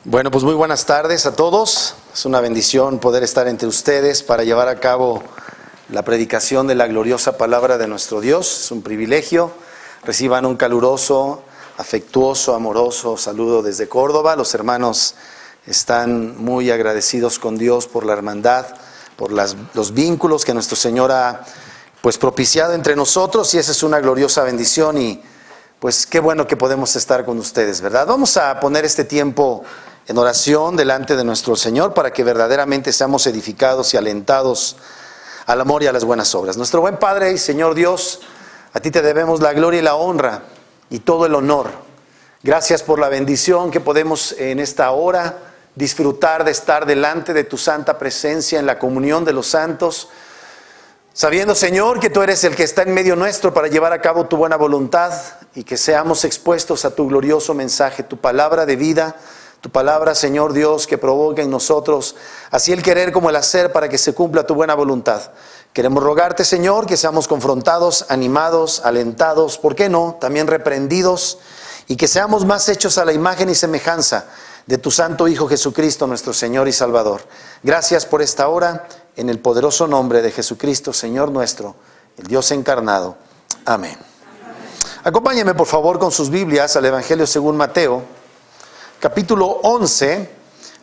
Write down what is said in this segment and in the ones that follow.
Bueno, pues muy buenas tardes a todos. Es una bendición poder estar entre ustedes para llevar a cabo la predicación de la gloriosa palabra de nuestro Dios. Es un privilegio. Reciban un caluroso, afectuoso, amoroso saludo desde Córdoba. Los hermanos están muy agradecidos con Dios por la hermandad, por los vínculos que nuestro Señor ha propiciado entre nosotros, y esa es una gloriosa bendición. Y pues qué bueno que podemos estar con ustedes, ¿verdad? Vamos a poner este tiempo en oración delante de nuestro Señor para que verdaderamente seamos edificados y alentados al amor y a las buenas obras. Nuestro buen Padre y Señor Dios, a ti te debemos la gloria y la honra y todo el honor. Gracias por la bendición que podemos en esta hora disfrutar de estar delante de tu santa presencia en la comunión de los santos, sabiendo, Señor, que tú eres el que está en medio nuestro para llevar a cabo tu buena voluntad y que seamos expuestos a tu glorioso mensaje, tu palabra de vida, tu palabra, Señor Dios, que provoca en nosotros así el querer como el hacer para que se cumpla tu buena voluntad. Queremos rogarte, Señor, que seamos confrontados, animados, alentados, ¿por qué no?, también reprendidos, y que seamos más hechos a la imagen y semejanza de tu santo Hijo Jesucristo, nuestro Señor y Salvador. Gracias por esta hora, en el poderoso nombre de Jesucristo, Señor nuestro, el Dios encarnado. Amén. Acompáñenme, por favor, con sus Biblias al Evangelio según Mateo, capítulo 11,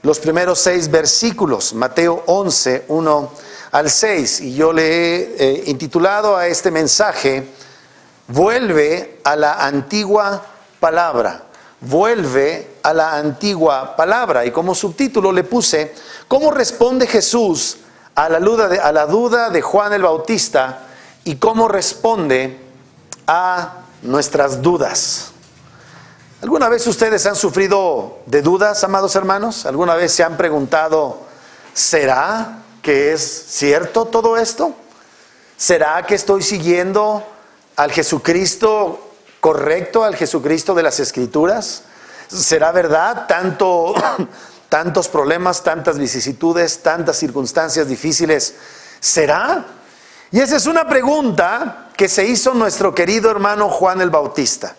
los primeros 6 versículos. Mateo 11, 1 al 6. Y yo le he intitulado a este mensaje, Vuelve a la antigua palabra. Vuelve a la antigua palabra. Y como subtítulo le puse, ¿cómo responde Jesús a la duda de Juan el Bautista y cómo responde a nuestras dudas? ¿Alguna vez ustedes han sufrido de dudas, amados hermanos? ¿Alguna vez se han preguntado, ¿será que es cierto todo esto? ¿Será que estoy siguiendo al Jesucristo correcto, al Jesucristo de las Escrituras? ¿Será verdad tantos problemas, tantas vicisitudes, tantas circunstancias difíciles? ¿Será? Y esa es una pregunta que se hizo nuestro querido hermano Juan el Bautista.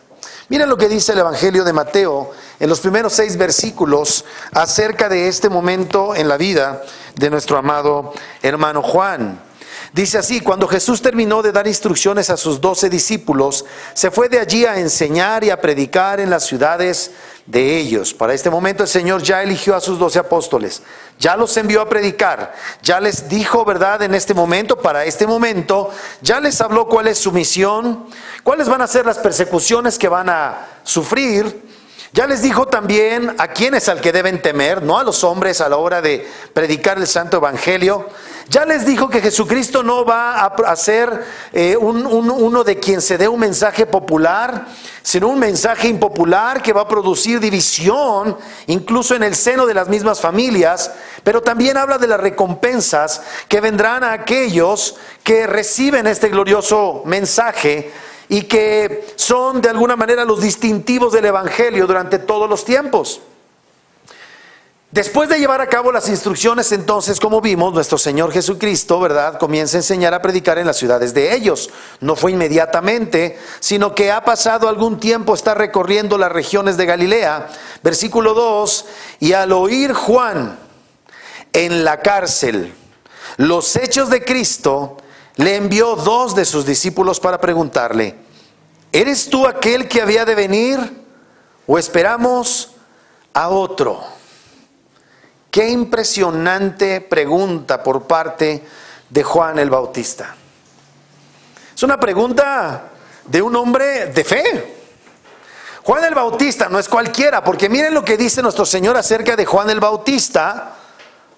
Miren lo que dice el Evangelio de Mateo en los primeros 6 versículos acerca de este momento en la vida de nuestro amado hermano Juan. Dice así: cuando Jesús terminó de dar instrucciones a sus 12 discípulos, se fue de allí a enseñar y a predicar en las ciudades de ellos. Para este momento el Señor ya eligió a sus 12 apóstoles, ya los envió a predicar, ya les dijo, ¿verdad?, en este momento, para este momento, ya les habló cuál es su misión, cuáles van a ser las persecuciones que van a sufrir. Ya les dijo también a quién es al que deben temer, no a los hombres a la hora de predicar el santo evangelio. Ya les dijo que Jesucristo no va a ser uno de quien se dé un mensaje popular, sino un mensaje impopular que va a producir división, incluso en el seno de las mismas familias. Pero también habla de las recompensas que vendrán a aquellos que reciben este glorioso mensaje y que son de alguna manera los distintivos del evangelio durante todos los tiempos. Después de llevar a cabo las instrucciones, entonces, como vimos, nuestro Señor Jesucristo, ¿verdad?, comienza a enseñar a predicar en las ciudades de ellos. No fue inmediatamente, sino que ha pasado algún tiempo, está recorriendo las regiones de Galilea. Versículo 2, y al oír Juan en la cárcel los hechos de Cristo, le envió 2 de sus discípulos para preguntarle: ¿eres tú aquel que había de venir o esperamos a otro? Qué impresionante pregunta por parte de Juan el Bautista. Es una pregunta de un hombre de fe. Juan el Bautista no es cualquiera, porque miren lo que dice nuestro Señor acerca de Juan el Bautista,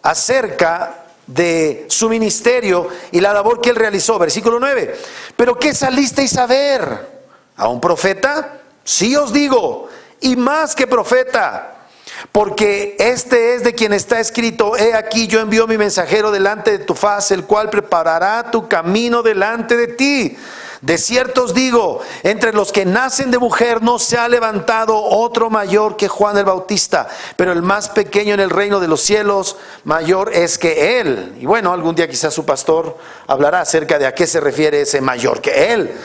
acerca de su ministerio y la labor que él realizó. Versículo 9. ¿Pero qué salisteis a ver? ¿A un profeta? Sí os digo, y más que profeta. Porque este es de quien está escrito: he aquí yo envío mi mensajero delante de tu faz, el cual preparará tu camino delante de ti. De cierto os digo, entre los que nacen de mujer no se ha levantado otro mayor que Juan el Bautista, pero el más pequeño en el reino de los cielos mayor es que él. Y bueno, algún día quizás su pastor hablará acerca de a qué se refiere ese mayor que él.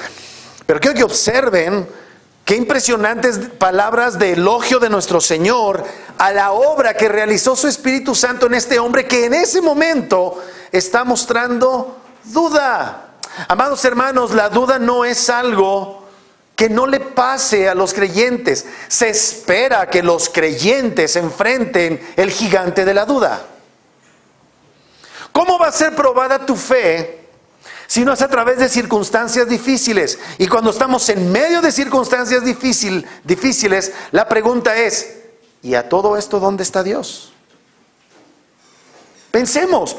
Pero quiero que observen qué impresionantes palabras de elogio de nuestro Señor a la obra que realizó su Espíritu Santo en este hombre que en ese momento está mostrando duda. Amados hermanos, la duda no es algo que no le pase a los creyentes. Se espera que los creyentes enfrenten el gigante de la duda. ¿Cómo va a ser probada tu fe si no es a través de circunstancias difíciles? Y cuando estamos en medio de circunstancias difíciles, la pregunta es, ¿y a todo esto dónde está Dios? Pensemos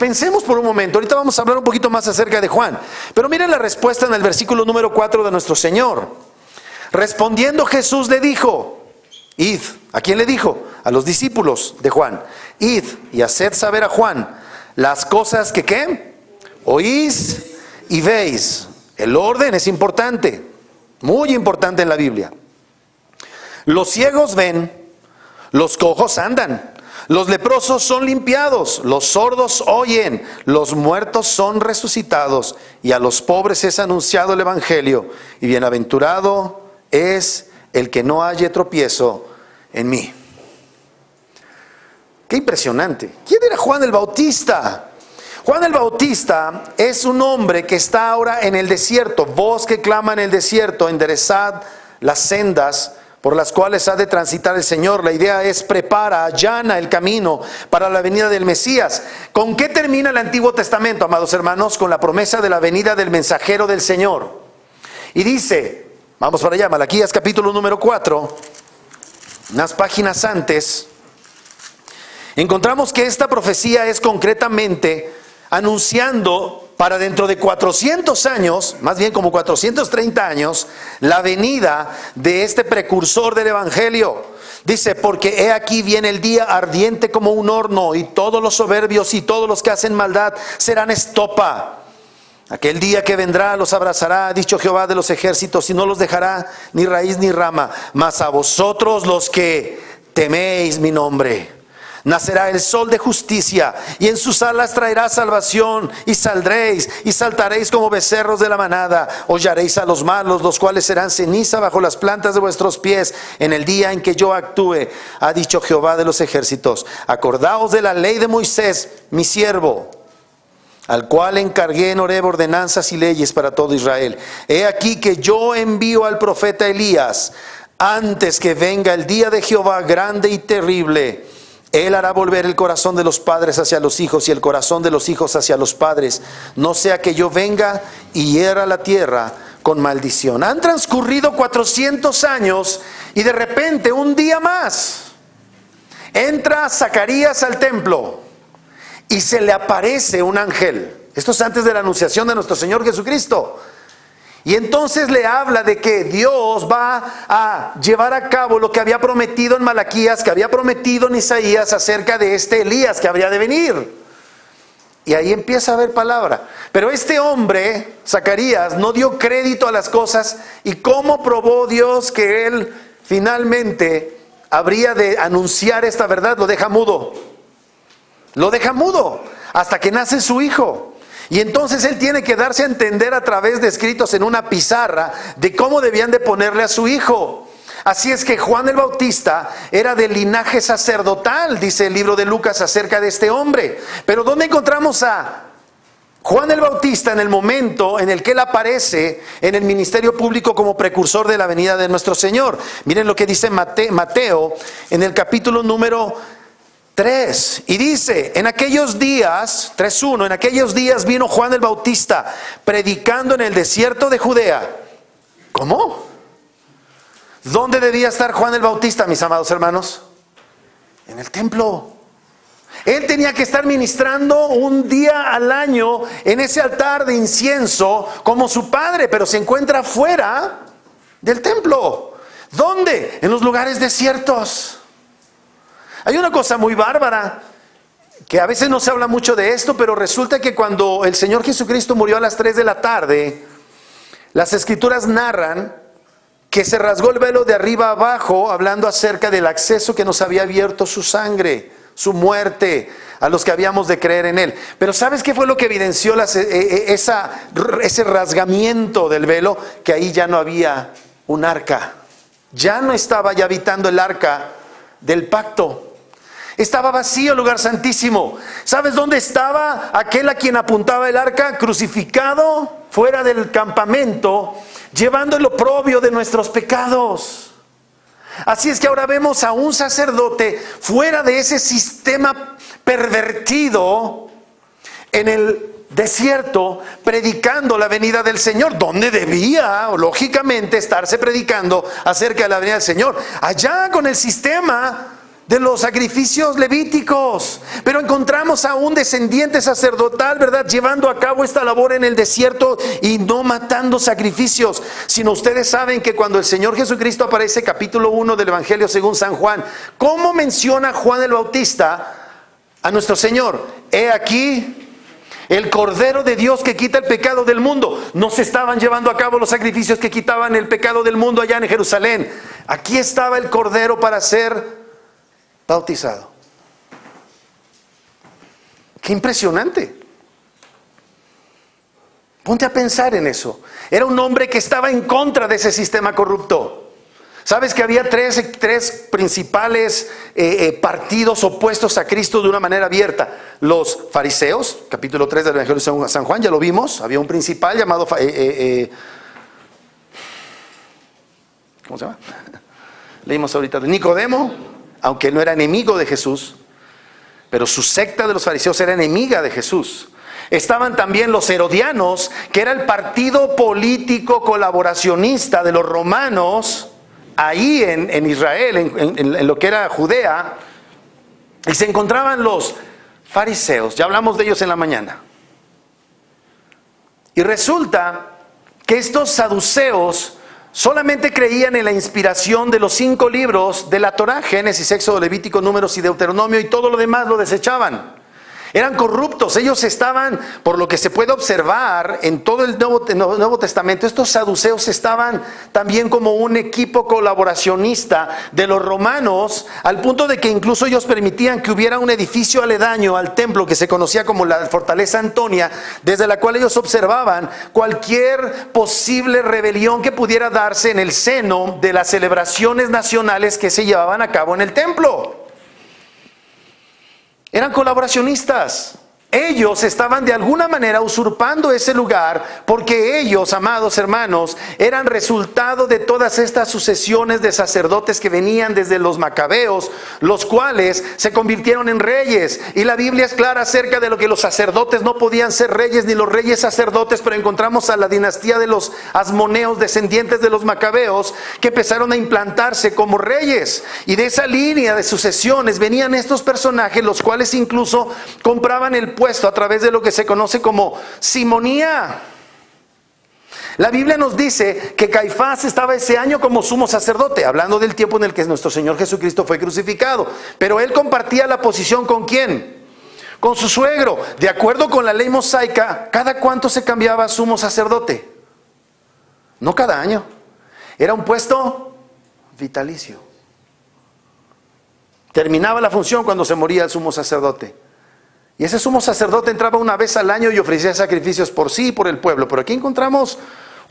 por un momento. Ahorita vamos a hablar un poquito más acerca de Juan. Pero miren la respuesta en el versículo número 4 de nuestro Señor. Respondiendo Jesús le dijo, id. ¿A quién le dijo? A los discípulos de Juan. Id y haced saber a Juan las cosas que ¿qué? Oís y veis. El orden es importante, muy importante en la Biblia. Los ciegos ven, los cojos andan, los leprosos son limpiados, los sordos oyen, los muertos son resucitados, y a los pobres es anunciado el evangelio, y bienaventurado es el que no halle tropiezo en mí. Qué impresionante. ¿Quién era Juan el Bautista? Juan el Bautista es un hombre que está ahora en el desierto. Voz que clama en el desierto, enderezad las sendas por las cuales ha de transitar el Señor. La idea es prepara, allana el camino para la venida del Mesías. ¿Con qué termina el Antiguo Testamento, amados hermanos? Con la promesa de la venida del mensajero del Señor. Y dice, vamos para allá, Malaquías capítulo número 4, unas páginas antes, encontramos que esta profecía es concretamente anunciando para dentro de 400 años, más bien como 430 años, la venida de este precursor del Evangelio. Dice, porque he aquí viene el día ardiente como un horno, y todos los soberbios y todos los que hacen maldad serán estopa. Aquel día que vendrá los abrazará, ha dicho Jehová de los ejércitos, y no los dejará ni raíz ni rama. Mas a vosotros los que teméis mi nombre, nacerá el sol de justicia, y en sus alas traerá salvación, y saldréis y saltaréis como becerros de la manada. Hollaréis a los malos, los cuales serán ceniza bajo las plantas de vuestros pies en el día en que yo actúe, ha dicho Jehová de los ejércitos. Acordaos de la ley de Moisés, mi siervo, al cual encargué en Horeb ordenanzas y leyes para todo Israel. He aquí que yo envío al profeta Elías antes que venga el día de Jehová grande y terrible. Él hará volver el corazón de los padres hacia los hijos y el corazón de los hijos hacia los padres, no sea que yo venga y hiera la tierra con maldición. Han transcurrido 400 años y de repente un día más entra Zacarías al templo y se le aparece un ángel. Esto es antes de la anunciación de nuestro Señor Jesucristo. Y entonces le habla de que Dios va a llevar a cabo lo que había prometido en Malaquías, que había prometido en Isaías acerca de este Elías que habría de venir. Y ahí empieza a haber palabra. Pero este hombre, Zacarías, no dio crédito a las cosas. ¿Y cómo probó Dios que él finalmente habría de anunciar esta verdad? Lo deja mudo. Lo deja mudo hasta que nace su hijo. Y entonces él tiene que darse a entender a través de escritos en una pizarra de cómo debían de ponerle a su hijo. Así es que Juan el Bautista era de linaje sacerdotal, dice el libro de Lucas acerca de este hombre. Pero ¿dónde encontramos a Juan el Bautista en el momento en el que él aparece en el ministerio público como precursor de la venida de nuestro Señor? Miren lo que dice Mateo en el capítulo número 3, y dice, en aquellos días, 3:1, en aquellos días vino Juan el Bautista predicando en el desierto de Judea. ¿Cómo? ¿Dónde debía estar Juan el Bautista, mis amados hermanos? En el templo. Él tenía que estar ministrando un día al año en ese altar de incienso como su padre, pero se encuentra fuera del templo. ¿Dónde? En los lugares desiertos. Hay una cosa muy bárbara, que a veces no se habla mucho de esto, pero resulta que cuando el Señor Jesucristo murió a las 3 de la tarde, las Escrituras narran que se rasgó el velo de arriba abajo, hablando acerca del acceso que nos había abierto su sangre, su muerte, a los que habíamos de creer en Él. Pero ¿sabes qué fue lo que evidenció ese rasgamiento del velo? Que ahí ya no había un arca. Ya no estaba ya habitando el arca del pacto. Estaba vacío el lugar santísimo. ¿Sabes dónde estaba aquel a quien apuntaba el arca? Crucificado fuera del campamento, llevando el oprobio de nuestros pecados. Así es que ahora vemos a un sacerdote fuera de ese sistema pervertido en el desierto, predicando la venida del Señor, donde debía, lógicamente, estarse predicando acerca de la venida del Señor, allá con el sistema de los sacrificios levíticos. Pero encontramos a un descendiente sacerdotal, ¿verdad?, llevando a cabo esta labor en el desierto y no matando sacrificios, sino ustedes saben que cuando el Señor Jesucristo aparece, capítulo 1 del Evangelio según San Juan, ¿cómo menciona Juan el Bautista a nuestro Señor? He aquí el Cordero de Dios que quita el pecado del mundo. No se estaban llevando a cabo los sacrificios que quitaban el pecado del mundo allá en Jerusalén. Aquí estaba el Cordero para ser bautizado. Qué impresionante. Ponte a pensar en eso. Era un hombre que estaba en contra de ese sistema corrupto. ¿Sabes que había tres principales partidos opuestos a Cristo de una manera abierta? Los fariseos, capítulo 3 del Evangelio de San Juan, ya lo vimos. Había un principal llamado ¿cómo se llama? Leímos ahorita de Nicodemo, aunque él no era enemigo de Jesús, pero su secta de los fariseos era enemiga de Jesús. Estaban también los herodianos, que era el partido político colaboracionista de los romanos ahí en Israel, en lo que era Judea. Y se encontraban los fariseos, ya hablamos de ellos en la mañana. Y resulta que estos saduceos solamente creían en la inspiración de los 5 libros de la Torá: Génesis, Éxodo, Levítico, Números y Deuteronomio, y todo lo demás lo desechaban. Eran corruptos. Ellos estaban, por lo que se puede observar en todo el Nuevo Testamento, estos saduceos estaban también como un equipo colaboracionista de los romanos, al punto de que incluso ellos permitían que hubiera un edificio aledaño al templo que se conocía como la Fortaleza Antonia, desde la cual ellos observaban cualquier posible rebelión que pudiera darse en el seno de las celebraciones nacionales que se llevaban a cabo en el templo. Eran colaboracionistas. Ellos estaban de alguna manera usurpando ese lugar, porque ellos, amados hermanos, eran resultado de todas estas sucesiones de sacerdotes que venían desde los macabeos, los cuales se convirtieron en reyes. Y la Biblia es clara acerca de lo que los sacerdotes no podían ser reyes, ni los reyes sacerdotes, pero encontramos a la dinastía de los asmoneos, descendientes de los macabeos, que empezaron a implantarse como reyes. Y de esa línea de sucesiones venían estos personajes, los cuales incluso compraban el puesto a través de lo que se conoce como simonía. La Biblia nos dice que Caifás estaba ese año como sumo sacerdote, hablando del tiempo en el que nuestro Señor Jesucristo fue crucificado. Pero él compartía la posición ¿con quién? Con su suegro. De acuerdo con la ley mosaica, ¿cada cuánto se cambiaba sumo sacerdote? No cada año. Era un puesto vitalicio. Terminaba la función cuando se moría el sumo sacerdote. Y ese sumo sacerdote entraba una vez al año y ofrecía sacrificios por sí y por el pueblo. Pero aquí encontramos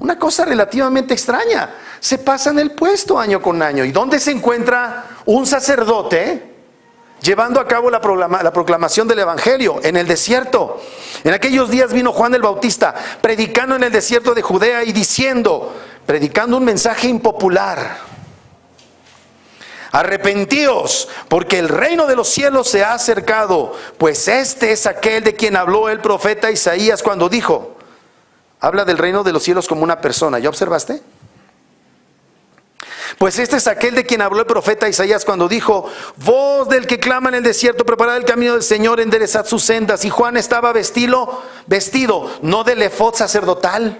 una cosa relativamente extraña. Se pasan el puesto año con año. ¿Y dónde se encuentra un sacerdote llevando a cabo la proclamación del Evangelio? En el desierto. En aquellos días vino Juan el Bautista, predicando en el desierto de Judea y diciendo, predicando un mensaje impopular: arrepentíos, porque el reino de los cielos se ha acercado. Pues este es aquel de quien habló el profeta Isaías cuando dijo. Habla del reino de los cielos como una persona. ¿Ya observaste? Pues este es aquel de quien habló el profeta Isaías cuando dijo: voz del que clama en el desierto, preparad el camino del Señor, enderezad sus sendas. Y Juan estaba vestido no del efod sacerdotal.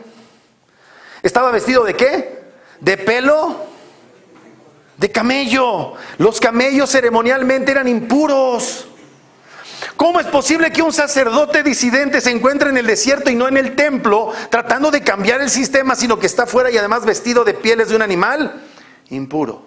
¿Estaba vestido de qué? De pelo de camello. Los camellos ceremonialmente eran impuros. ¿Cómo es posible que un sacerdote disidente se encuentre en el desierto y no en el templo, tratando de cambiar el sistema, sino que está fuera y además vestido de pieles de un animal impuro?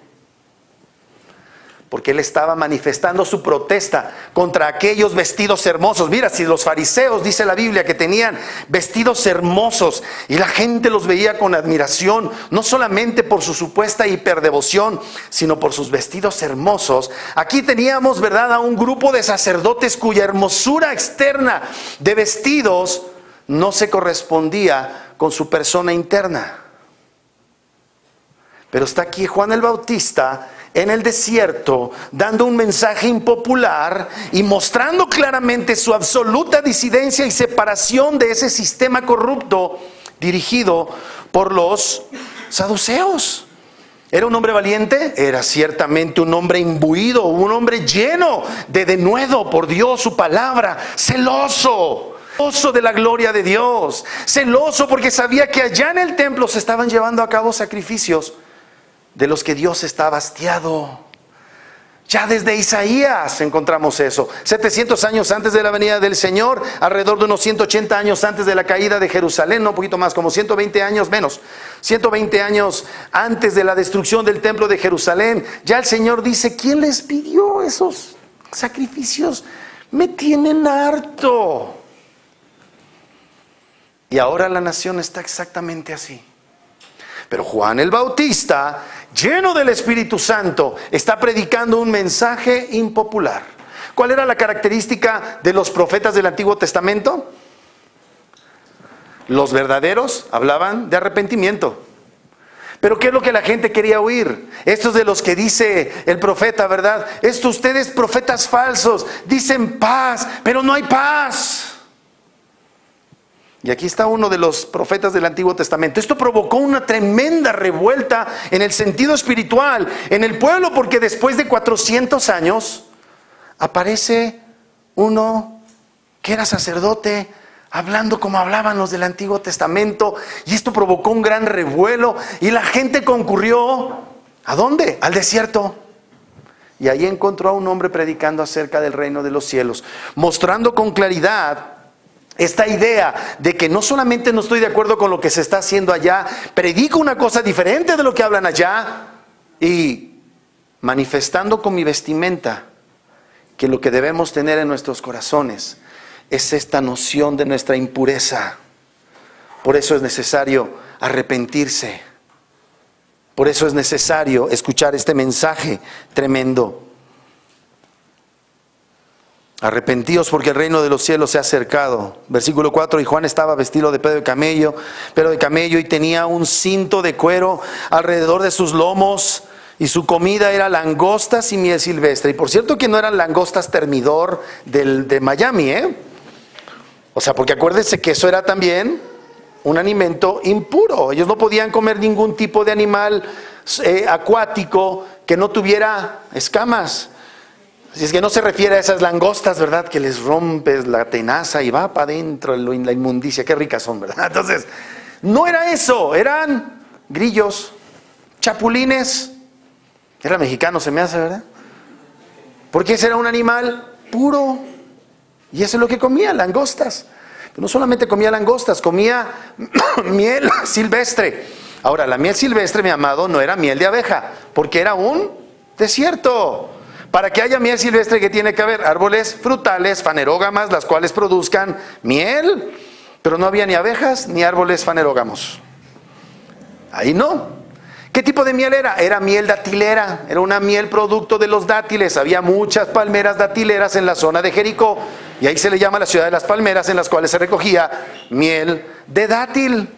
porque él estaba manifestando su protesta contra aquellos vestidos hermosos. Mira, si los fariseos, dice la Biblia, que tenían vestidos hermosos y la gente los veía con admiración, no solamente por su supuesta hiperdevoción, sino por sus vestidos hermosos. Aquí teníamos, ¿verdad?, a un grupo de sacerdotes cuya hermosura externa de vestidos no se correspondía con su persona interna. Pero está aquí Juan el Bautista en el desierto, dando un mensaje impopular y mostrando claramente su absoluta disidencia y separación de ese sistema corrupto dirigido por los saduceos. ¿Era un hombre valiente? Era ciertamente un hombre imbuido, un hombre lleno de denuedo por Dios, su palabra, celoso de la gloria de Dios, celoso porque sabía que allá en el templo se estaban llevando a cabo sacrificios de los que Dios estaba hastiado. Ya desde Isaías encontramos eso. 700 años antes de la venida del Señor, alrededor de unos 180 años antes de la caída de Jerusalén, no, un poquito más, como 120 años menos, 120 años antes de la destrucción del templo de Jerusalén, ya el Señor dice: ¿quién les pidió esos sacrificios? Me tienen harto. Y ahora la nación está exactamente así. Pero Juan el Bautista, lleno del Espíritu Santo, está predicando un mensaje impopular. ¿Cuál era la característica de los profetas del Antiguo Testamento? Los verdaderos hablaban de arrepentimiento. Pero ¿qué es lo que la gente quería oír? Estos de los que dice el profeta, ¿verdad? Ustedes profetas falsos, dicen paz, pero no hay paz. Y aquí está uno de los profetas del Antiguo Testamento. Esto provocó una tremenda revuelta en el sentido espiritual en el pueblo, porque después de 400 años aparece uno que era sacerdote hablando como hablaban los del Antiguo Testamento, y esto provocó un gran revuelo y la gente concurrió ¿a dónde? Al desierto. Y ahí encontró a un hombre predicando acerca del reino de los cielos, mostrando con claridad esta idea de que no solamente no estoy de acuerdo con lo que se está haciendo allá, predico una cosa diferente de lo que hablan allá, y manifestando con mi vestimenta que lo que debemos tener en nuestros corazones es esta noción de nuestra impureza. Por eso es necesario arrepentirse. Por eso es necesario escuchar este mensaje tremendo. Arrepentíos porque el reino de los cielos se ha acercado. Versículo 4, y Juan estaba vestido de pelo de camello, y tenía un cinto de cuero alrededor de sus lomos, y su comida era langostas y miel silvestre. Y por cierto que no eran langostas termidor de Miami, O sea, porque acuérdense que eso era también un alimento impuro. Ellos no podían comer ningún tipo de animal acuático que no tuviera escamas. Así es que no se refiere a esas langostas, ¿verdad?, que les rompes la tenaza y va para adentro la inmundicia. Qué ricas son, ¿verdad? Entonces, no era eso, eran grillos, chapulines. Era mexicano, se me hace, ¿verdad? Porque ese era un animal puro. Y eso es lo que comía, langostas. Pero no solamente comía langostas, comía miel silvestre. Ahora, la miel silvestre, mi amado, no era miel de abeja, porque era un desierto. Para que haya miel silvestre, ¿qué tiene que haber? Árboles frutales, fanerógamas, las cuales produzcan miel. Pero no había ni abejas ni árboles fanerógamos. Ahí no. ¿Qué tipo de miel era? Era miel datilera. Era una miel producto de los dátiles. Había muchas palmeras datileras en la zona de Jericó. Y ahí se le llama la ciudad de las palmeras, en las cuales se recogía miel de dátil.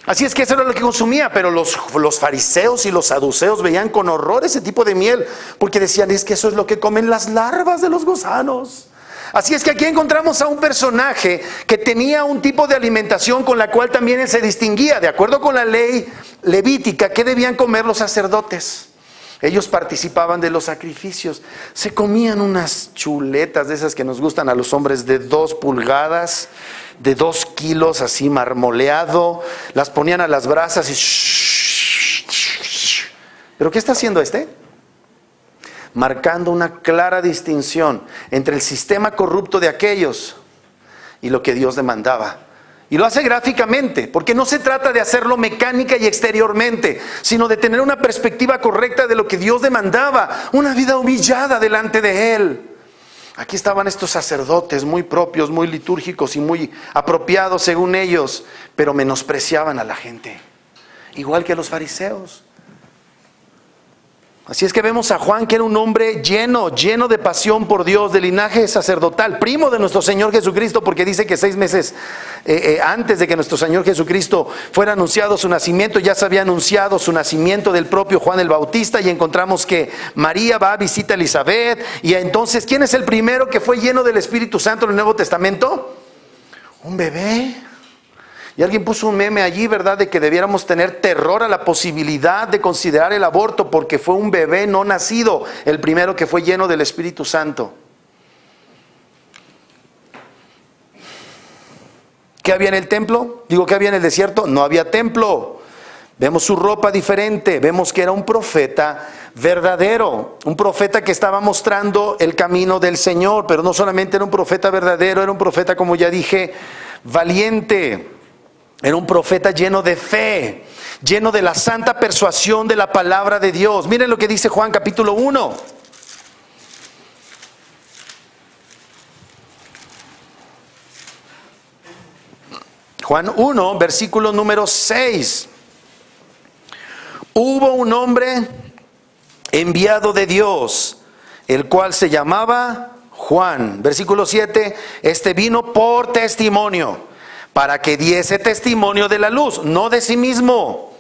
Así es que eso era lo que consumía, pero los fariseos y los saduceos veían con horror ese tipo de miel, porque decían: es que eso es lo que comen las larvas de los gusanos. Así es que aquí encontramos a un personaje que tenía un tipo de alimentación con la cual también él se distinguía. De acuerdo con la ley levítica, ¿qué debían comer los sacerdotes? Ellos participaban de los sacrificios. Se comían unas chuletas de esas que nos gustan a los hombres, de 2 pulgadas, de 2 kilos, así marmoleado. Las ponían a las brasas y... ¿Pero qué está haciendo este? Marcando una clara distinción entre el sistema corrupto de aquellos y lo que Dios demandaba. Y lo hace gráficamente, porque no se trata de hacerlo mecánica y exteriormente, sino de tener una perspectiva correcta de lo que Dios demandaba, una vida humillada delante de Él. Aquí estaban estos sacerdotes muy propios, muy litúrgicos y muy apropiados según ellos, pero menospreciaban a la gente, igual que a los fariseos. Así es que vemos a Juan, que era un hombre lleno de pasión por Dios, de linaje sacerdotal, primo de nuestro Señor Jesucristo, porque dice que 6 meses antes de que nuestro Señor Jesucristo fuera anunciado su nacimiento, ya se había anunciado su nacimiento del propio Juan el Bautista, y encontramos que María va a visitar a Elizabeth, y entonces, ¿quién es el primero que fue lleno del Espíritu Santo en el Nuevo Testamento? Un bebé. Y alguien puso un meme allí, ¿verdad?, de que debiéramos tener terror a la posibilidad de considerar el aborto, porque fue un bebé no nacido el primero que fue lleno del Espíritu Santo. ¿Qué había en el templo? Digo, ¿qué había en el desierto? No había templo. Vemos su ropa diferente, vemos que era un profeta verdadero, un profeta que estaba mostrando el camino del Señor, pero no solamente era un profeta verdadero, era un profeta, como ya dije, valiente. Era un profeta lleno de fe, lleno de la santa persuasión de la palabra de Dios. Miren lo que dice Juan capítulo 1. Juan 1, versículo número 6. Hubo un hombre enviado de Dios, el cual se llamaba Juan. Versículo 7, este vino por testimonio, para que diese testimonio de la luz, no de sí mismo,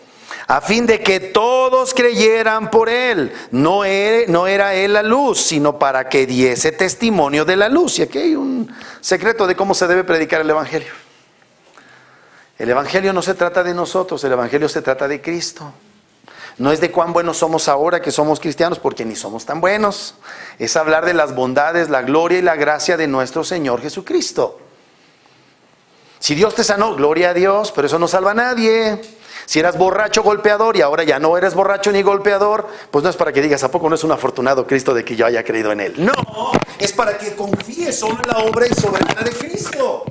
a fin de que todos creyeran por él. No era él la luz, sino para que diese testimonio de la luz. Y aquí hay un secreto de cómo se debe predicar el Evangelio. El Evangelio no se trata de nosotros, el Evangelio se trata de Cristo. No es de cuán buenos somos ahora que somos cristianos, porque ni somos tan buenos. Es hablar de las bondades, la gloria y la gracia de nuestro Señor Jesucristo. Si Dios te sanó, gloria a Dios, pero eso no salva a nadie. Si eras borracho, golpeador, y ahora ya no eres borracho ni golpeador, pues no es para que digas, ¿a poco no es un afortunado Cristo de que yo haya creído en Él? No, es para que confíes solo en la obra y soberana de Cristo.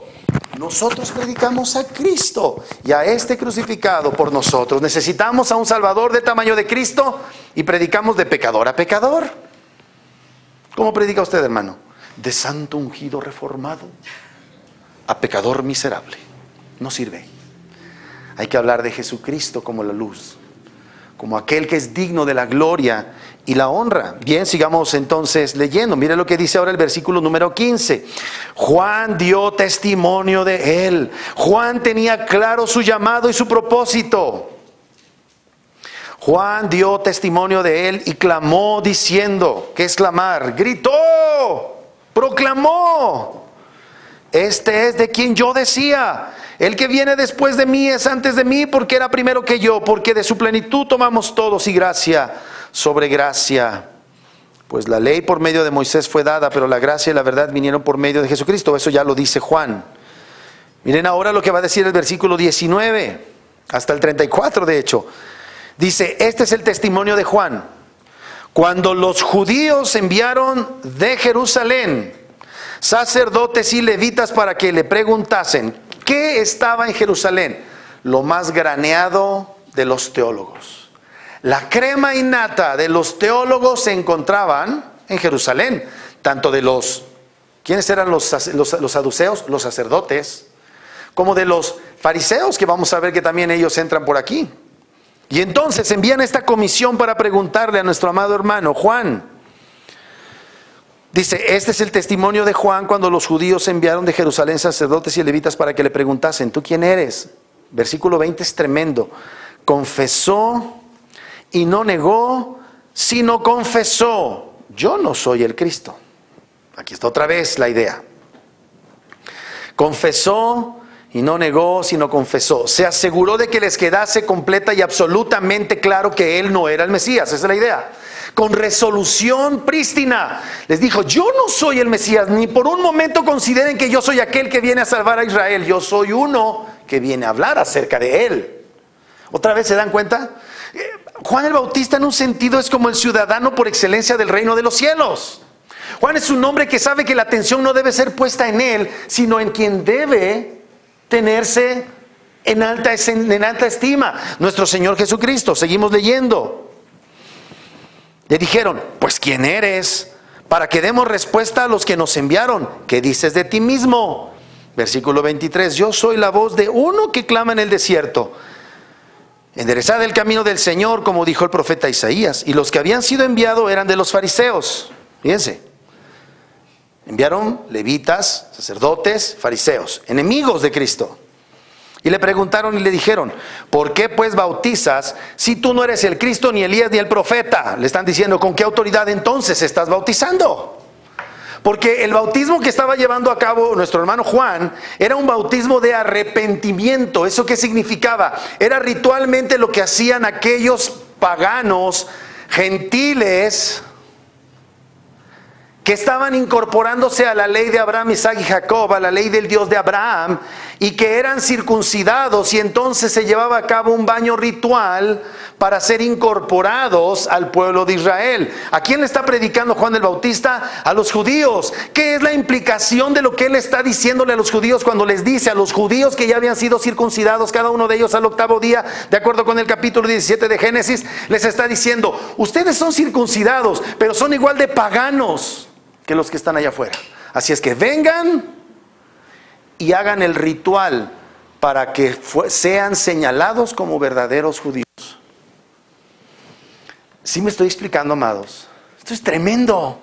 Nosotros predicamos a Cristo y a este crucificado por nosotros. Necesitamos a un Salvador del tamaño de Cristo y predicamos de pecador a pecador. ¿Cómo predica usted, hermano? De santo ungido reformado a pecador miserable. No sirve. Hay que hablar de Jesucristo como la luz, como aquel que es digno de la gloria y la honra. Bien, sigamos entonces leyendo. Mire lo que dice ahora el versículo número 15. Juan dio testimonio de él. Juan tenía claro su llamado y su propósito. Juan dio testimonio de él y clamó diciendo, ¿qué es clamar? Gritó, proclamó. Este es de quien yo decía, el que viene después de mí es antes de mí, porque era primero que yo, porque de su plenitud tomamos todos y gracia sobre gracia. Pues la ley por medio de Moisés fue dada, pero la gracia y la verdad vinieron por medio de Jesucristo. Eso ya lo dice Juan. Miren ahora lo que va a decir el versículo 19, hasta el 34 de hecho. Dice, este es el testimonio de Juan. Cuando los judíos enviaron de Jerusalén sacerdotes y levitas para que le preguntasen qué estaba en Jerusalén, lo más graneado de los teólogos. La crema innata de los teólogos se encontraban en Jerusalén, tanto de los, ¿quiénes eran los saduceos? Los sacerdotes, como de los fariseos, que vamos a ver que también ellos entran por aquí. Y entonces envían esta comisión para preguntarle a nuestro amado hermano Juan. Dice, este es el testimonio de Juan cuando los judíos enviaron de Jerusalén sacerdotes y levitas para que le preguntasen, ¿tú quién eres? Versículo 20 es tremendo. Confesó y no negó, sino confesó, yo no soy el Cristo. Aquí está otra vez la idea. Confesó y no negó, sino confesó. Se aseguró de que les quedase completa y absolutamente claro que él no era el Mesías. Esa es la idea. Con resolución prístina les dijo, yo no soy el Mesías, ni por un momento consideren que yo soy aquel que viene a salvar a Israel. Yo soy uno que viene a hablar acerca de él. ¿Otra vez se dan cuenta? Juan el Bautista en un sentido es como el ciudadano por excelencia del reino de los cielos. Juan es un hombre que sabe que la atención no debe ser puesta en él, sino en quien debe tenerse en alta estima. Nuestro Señor Jesucristo, seguimos leyendo. Le dijeron, pues ¿quién eres? Para que demos respuesta a los que nos enviaron. ¿Qué dices de ti mismo? Versículo 23, yo soy la voz de uno que clama en el desierto. Enderezad el camino del Señor, como dijo el profeta Isaías. Y los que habían sido enviados eran de los fariseos. Fíjense, enviaron levitas, sacerdotes, fariseos, enemigos de Cristo. Y le preguntaron y le dijeron, ¿por qué pues bautizas si tú no eres el Cristo, ni Elías, ni el profeta? Le están diciendo, ¿con qué autoridad entonces estás bautizando? Porque el bautismo que estaba llevando a cabo nuestro hermano Juan era un bautismo de arrepentimiento. ¿Eso qué significaba? Era ritualmente lo que hacían aquellos paganos, gentiles, que estaban incorporándose a la ley de Abraham, Isaac y Jacob, a la ley del Dios de Abraham, y que eran circuncidados, y entonces se llevaba a cabo un baño ritual para ser incorporados al pueblo de Israel. ¿A quién le está predicando Juan el Bautista? A los judíos. ¿Qué es la implicación de lo que él está diciéndole a los judíos cuando les dice a los judíos que ya habían sido circuncidados, cada uno de ellos al 8º día, de acuerdo con el capítulo 17 de Génesis? Les está diciendo, ustedes son circuncidados, pero son igual de paganos que los que están allá afuera. Así es que vengan y hagan el ritual para que sean señalados como verdaderos judíos. ¿Sí me estoy explicando, amados? Esto es tremendo.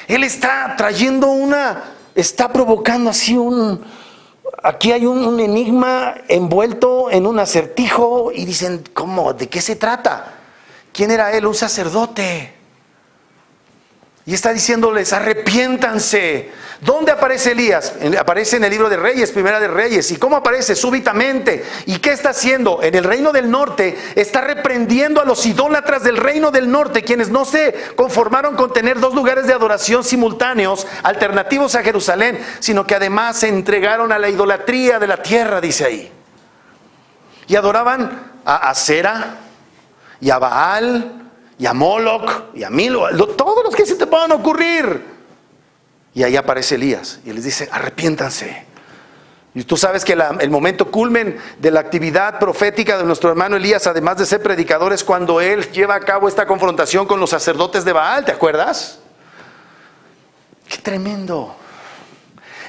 Él está trayendo está provocando así aquí hay un enigma envuelto en un acertijo, y dicen, ¿cómo? ¿De qué se trata? ¿Quién era él? Un sacerdote. Y está diciéndoles, arrepiéntanse. ¿Dónde aparece Elías? Aparece en el libro de Reyes, Primera de Reyes. ¿Y cómo aparece? Súbitamente. ¿Y qué está haciendo? En el reino del norte está reprendiendo a los idólatras del reino del norte, quienes no se conformaron con tener 2 lugares de adoración simultáneos, alternativos a Jerusalén, sino que además se entregaron a la idolatría de la tierra, dice ahí. Y adoraban a Acera y a Baal y a Moloch y a Milo, todos los que se te puedan ocurrir. Y ahí aparece Elías y les dice, arrepiéntanse. Y tú sabes que el momento culmen de la actividad profética de nuestro hermano Elías, además de ser predicador, es cuando él lleva a cabo esta confrontación con los sacerdotes de Baal, ¿te acuerdas? ¡Qué tremendo!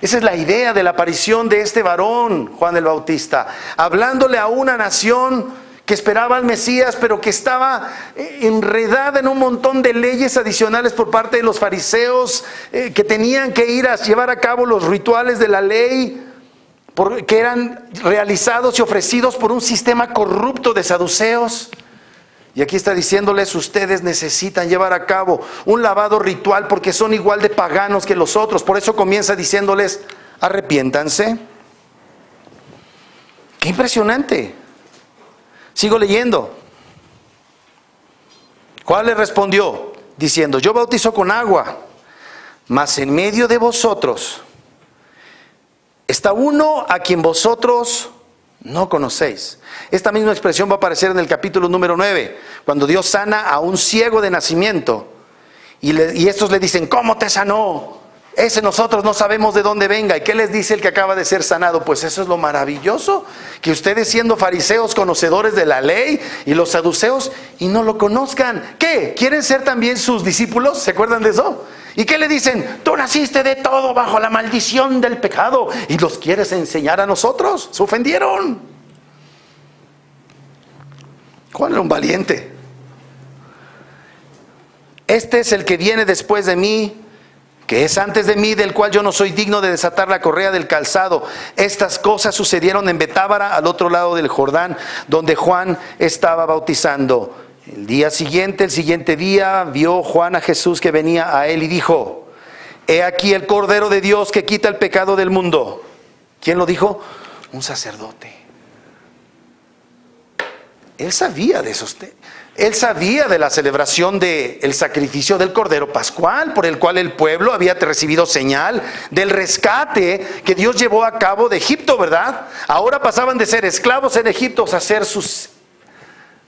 Esa es la idea de la aparición de este varón, Juan el Bautista, hablándole a una nación que esperaba al Mesías, pero que estaba enredada en un montón de leyes adicionales por parte de los fariseos, que tenían que ir a llevar a cabo los rituales de la ley, que eran realizados y ofrecidos por un sistema corrupto de saduceos. Y aquí está diciéndoles, ustedes necesitan llevar a cabo un lavado ritual porque son igual de paganos que los otros. Por eso comienza diciéndoles, arrepiéntanse. ¡Qué impresionante! Sigo leyendo. ¿Cuál le respondió? Diciendo, yo bautizo con agua, mas en medio de vosotros está uno a quien vosotros no conocéis. Esta misma expresión va a aparecer en el capítulo número 9, cuando Dios sana a un ciego de nacimiento. Y estos le dicen, ¿cómo te sanó? Ese nosotros no sabemos de dónde venga. ¿Y qué les dice el que acaba de ser sanado? Pues eso es lo maravilloso, que ustedes siendo fariseos, conocedores de la ley, y los saduceos, y no lo conozcan. ¿Qué? ¿Quieren ser también sus discípulos? ¿Se acuerdan de eso? ¿Y qué le dicen? Tú naciste de todo bajo la maldición del pecado, y los quieres enseñar a nosotros. Se ofendieron. Juan era un valiente. Este es el que viene después de mí, que es antes de mí, del cual yo no soy digno de desatar la correa del calzado. Estas cosas sucedieron en Betábara, al otro lado del Jordán, donde Juan estaba bautizando. El día siguiente, el siguiente día, vio Juan a Jesús que venía a él y dijo, he aquí el Cordero de Dios que quita el pecado del mundo. ¿Quién lo dijo? Un sacerdote. Él sabía de esos temas. Él sabía de la celebración del sacrificio del Cordero Pascual, por el cual el pueblo había recibido señal del rescate que Dios llevó a cabo de Egipto, ¿verdad? Ahora pasaban de ser esclavos en Egipto a ser sus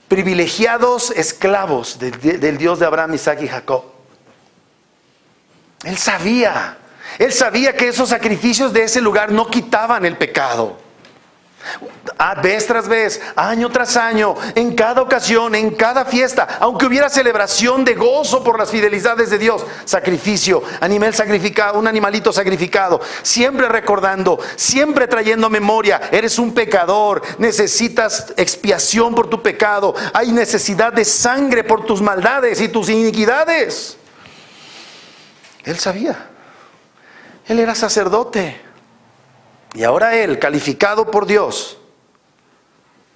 privilegiados esclavos del Dios de Abraham, Isaac y Jacob. Él sabía que esos sacrificios de ese lugar no quitaban el pecado. Vez tras vez, año tras año, en cada ocasión, en cada fiesta, aunque hubiera celebración de gozo por las fidelidades de Dios, sacrificio, animal sacrificado, un animalito sacrificado, siempre recordando, siempre trayendo a memoria, eres un pecador, necesitas expiación por tu pecado, hay necesidad de sangre por tus maldades y tus iniquidades. Él sabía, él era sacerdote, y ahora él, calificado por Dios,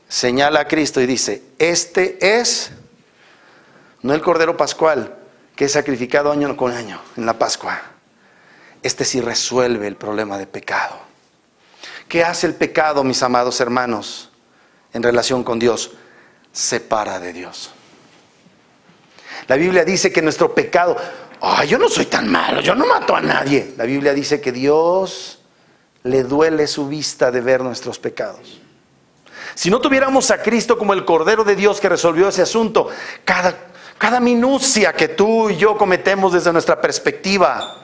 señala a Cristo y dice, este es, no el Cordero Pascual, que es sacrificado año con año en la Pascua. Este sí resuelve el problema de pecado. ¿Qué hace el pecado, mis amados hermanos, en relación con Dios? Separa de Dios. La Biblia dice que nuestro pecado, yo no soy tan malo, yo no mato a nadie. La Biblia dice que Dios le duele su vista de ver nuestros pecados. Si no tuviéramos a Cristo como el Cordero de Dios que resolvió ese asunto, cada minucia que tú y yo cometemos desde nuestra perspectiva,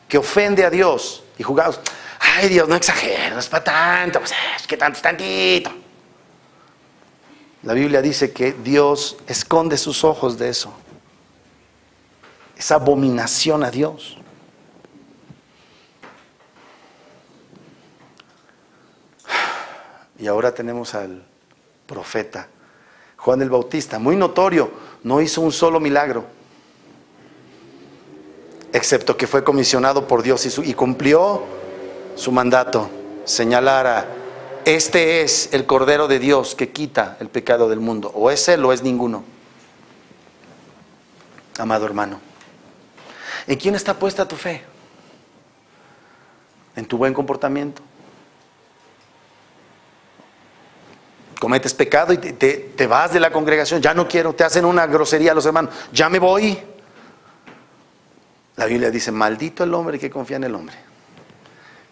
que ofende a Dios, y jugamos, ay Dios, no exageres, no es para tanto, pues es que tanto es tantito. La Biblia dice que Dios esconde sus ojos de eso. Es abominación a Dios. Y ahora tenemos al profeta Juan el Bautista, muy notorio, no hizo un solo milagro, excepto que fue comisionado por Dios y cumplió su mandato, señalar a, este es el Cordero de Dios que quita el pecado del mundo, o es él o es ninguno. Amado hermano, ¿en quién está puesta tu fe? ¿En tu buen comportamiento? Cometes pecado y te vas de la congregación, ya no quiero, te hacen una grosería a los hermanos, ya me voy. La Biblia dice, maldito el hombre que confía en el hombre.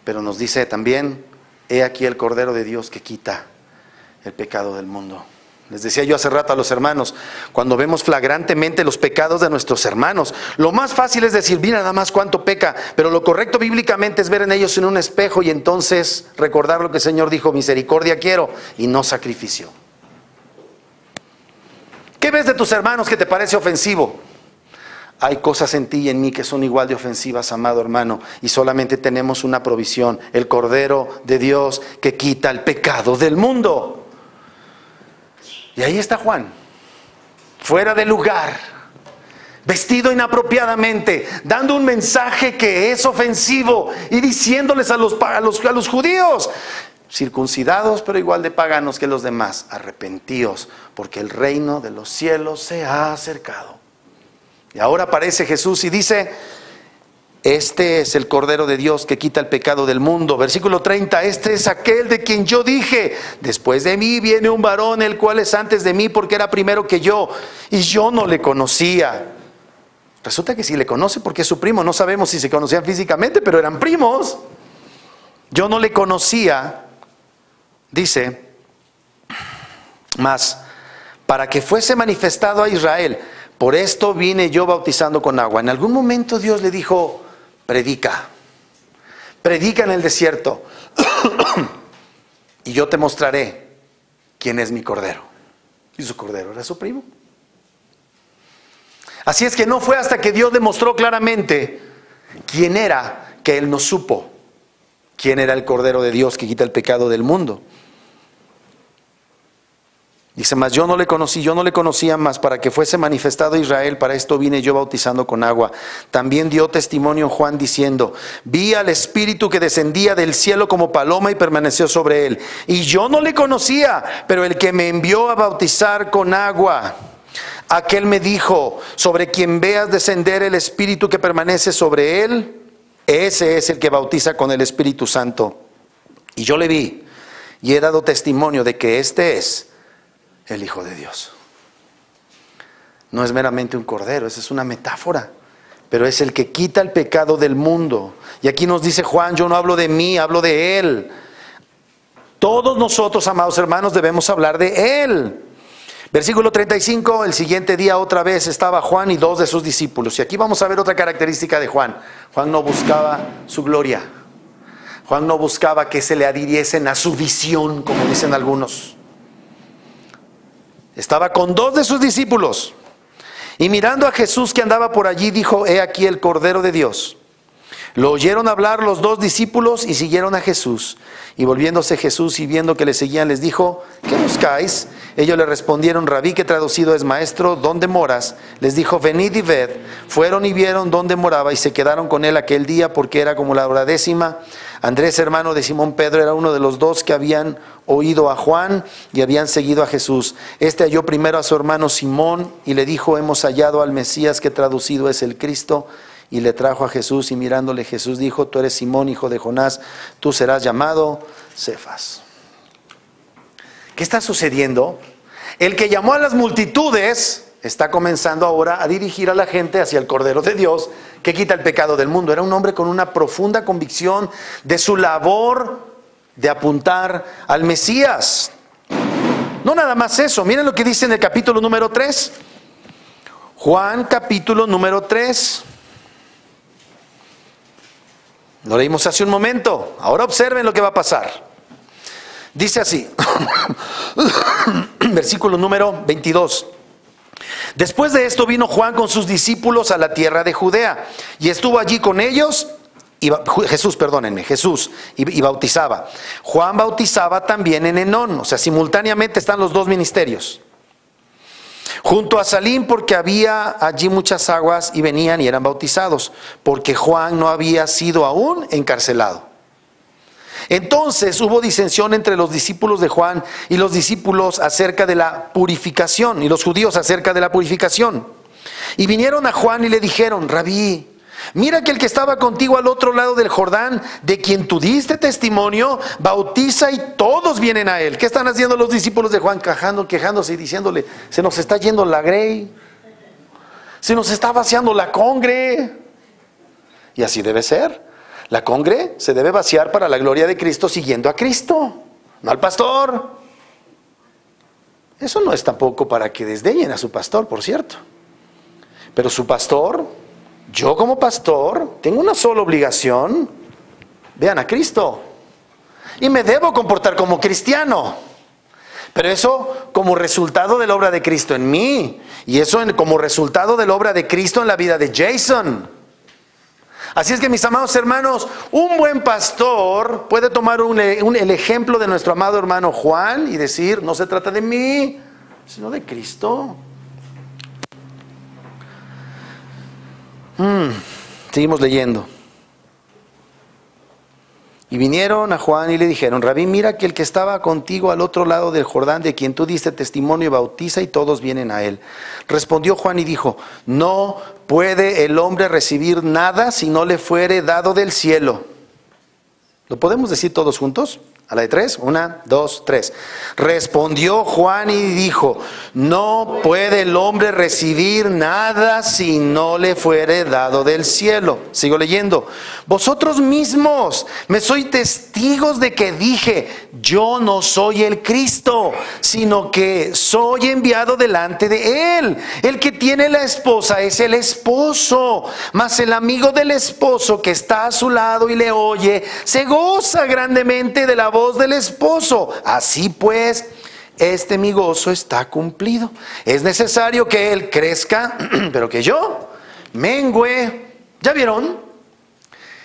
Pero nos dice también, he aquí el Cordero de Dios que quita el pecado del mundo. Les decía yo hace rato a los hermanos, cuando vemos flagrantemente los pecados de nuestros hermanos, lo más fácil es decir, mira nada más cuánto peca, pero lo correcto bíblicamente es ver en ellos en un espejo y entonces recordar lo que el Señor dijo, misericordia quiero y no sacrificio. ¿Qué ves de tus hermanos que te parece ofensivo? Hay cosas en ti y en mí que son igual de ofensivas, amado hermano, y solamente tenemos una provisión, el Cordero de Dios que quita el pecado del mundo. Y ahí está Juan, fuera de lugar, vestido inapropiadamente, dando un mensaje que es ofensivo y diciéndoles a los judíos, circuncidados pero igual de paganos que los demás, arrepentíos, porque el reino de los cielos se ha acercado. Y ahora aparece Jesús y dice, este es el Cordero de Dios que quita el pecado del mundo. Versículo 30, este es aquel de quien yo dije, después de mí viene un varón, el cual es antes de mí, porque era primero que yo, y yo no le conocía. Resulta que sí le conoce porque es su primo, no sabemos si se conocían físicamente, pero eran primos. Yo no le conocía, dice, mas para que fuese manifestado a Israel, por esto vine yo bautizando con agua. En algún momento Dios le dijo, predica en el desierto y yo te mostraré quién es mi Cordero. Y su Cordero era su primo. Así es que no fue hasta que Dios demostró claramente quién era que él no supo quién era el Cordero de Dios que quita el pecado del mundo. Dice, mas yo no le conocía más para que fuese manifestado a Israel, para esto vine yo bautizando con agua. También dio testimonio Juan diciendo, vi al Espíritu que descendía del cielo como paloma y permaneció sobre él. Y yo no le conocía, pero el que me envió a bautizar con agua, aquel me dijo, sobre quien veas descender el Espíritu que permanece sobre él, ese es el que bautiza con el Espíritu Santo. Y yo le vi y he dado testimonio de que este es el Hijo de Dios. No es meramente un cordero, esa es una metáfora, pero es el que quita el pecado del mundo. Y aquí nos dice Juan, yo no hablo de mí, hablo de Él. Todos nosotros, amados hermanos, debemos hablar de Él. Versículo 35, el siguiente día otra vez estaba Juan y 2 de sus discípulos. Y aquí vamos a ver otra característica de Juan. Juan no buscaba su gloria. Juan no buscaba que se le adhiriesen a su visión, como dicen algunos. Estaba con 2 de sus discípulos. Y mirando a Jesús que andaba por allí, dijo: he aquí el Cordero de Dios. Lo oyeron hablar los 2 discípulos y siguieron a Jesús. Y volviéndose Jesús y viendo que le seguían, les dijo: ¿qué buscáis? Ellos le respondieron: Rabí, que traducido es maestro, ¿dónde moras? Les dijo: venid y ved. Fueron y vieron dónde moraba y se quedaron con él aquel día, porque era como la hora 10. Andrés, hermano de Simón Pedro, era uno de los 2 que habían oído a Juan y habían seguido a Jesús. Este halló primero a su hermano Simón y le dijo: hemos hallado al Mesías, que traducido es el Cristo. Y le trajo a Jesús, y mirándole Jesús dijo: tú eres Simón, hijo de Jonás, tú serás llamado Cefas. ¿Qué está sucediendo? El que llamó a las multitudes está comenzando ahora a dirigir a la gente hacia el Cordero de Dios, que quita el pecado del mundo. Era un hombre con una profunda convicción de su labor de apuntar al Mesías. No nada más eso, miren lo que dice en el capítulo número 3. Juan capítulo número 3. Lo leímos hace un momento. Ahora observen lo que va a pasar. Dice así, versículo número 22. Después de esto vino Juan con sus discípulos a la tierra de Judea, y estuvo allí con ellos, Jesús y bautizaba. Juan bautizaba también en Enón, o sea, simultáneamente están los 2 ministerios. Junto a Salim, porque había allí muchas aguas, y venían y eran bautizados, porque Juan no había sido aún encarcelado. Entonces hubo disensión entre los discípulos de Juan y los discípulos acerca de la purificación, y los judíos acerca de la purificación. Y vinieron a Juan y le dijeron: Rabí, mira que el que estaba contigo al otro lado del Jordán, de quien tú diste testimonio, bautiza y todos vienen a él. ¿Qué están haciendo los discípulos de Juan? Quejándose y diciéndole: se nos está yendo la grey, se nos está vaciando la congre. Y así debe ser. La congre se debe vaciar para la gloria de Cristo, siguiendo a Cristo, no al pastor. Eso no es tampoco para que desdeñen a su pastor, por cierto. Pero su pastor, yo como pastor, tengo una sola obligación: vean a Cristo. Y me debo comportar como cristiano. Pero eso como resultado de la obra de Cristo en mí. Y eso como resultado de la obra de Cristo en la vida de Jason. Así es que, mis amados hermanos, un buen pastor puede tomar el ejemplo de nuestro amado hermano Juan y decir: no se trata de mí, sino de Cristo. Seguimos leyendo. Y vinieron a Juan y le dijeron: Rabí, mira que el que estaba contigo al otro lado del Jordán, de quien tú diste testimonio, bautiza y todos vienen a él. Respondió Juan y dijo: no puede el hombre recibir nada si no le fuere dado del cielo. ¿Lo podemos decir todos juntos? A la de 3, 1, 2, 3. Respondió Juan y dijo: no puede el hombre recibir nada si no le fuere dado del cielo. Sigo leyendo. Vosotros mismos me sois testigos de que dije: yo no soy el Cristo, sino que soy enviado delante de él. El que tiene la esposa es el esposo, mas el amigo del esposo que está a su lado y le oye, se goza grandemente de la voz del esposo. Así pues, mi gozo está cumplido. Es necesario que él crezca, pero que yo mengüe. ¿Ya vieron?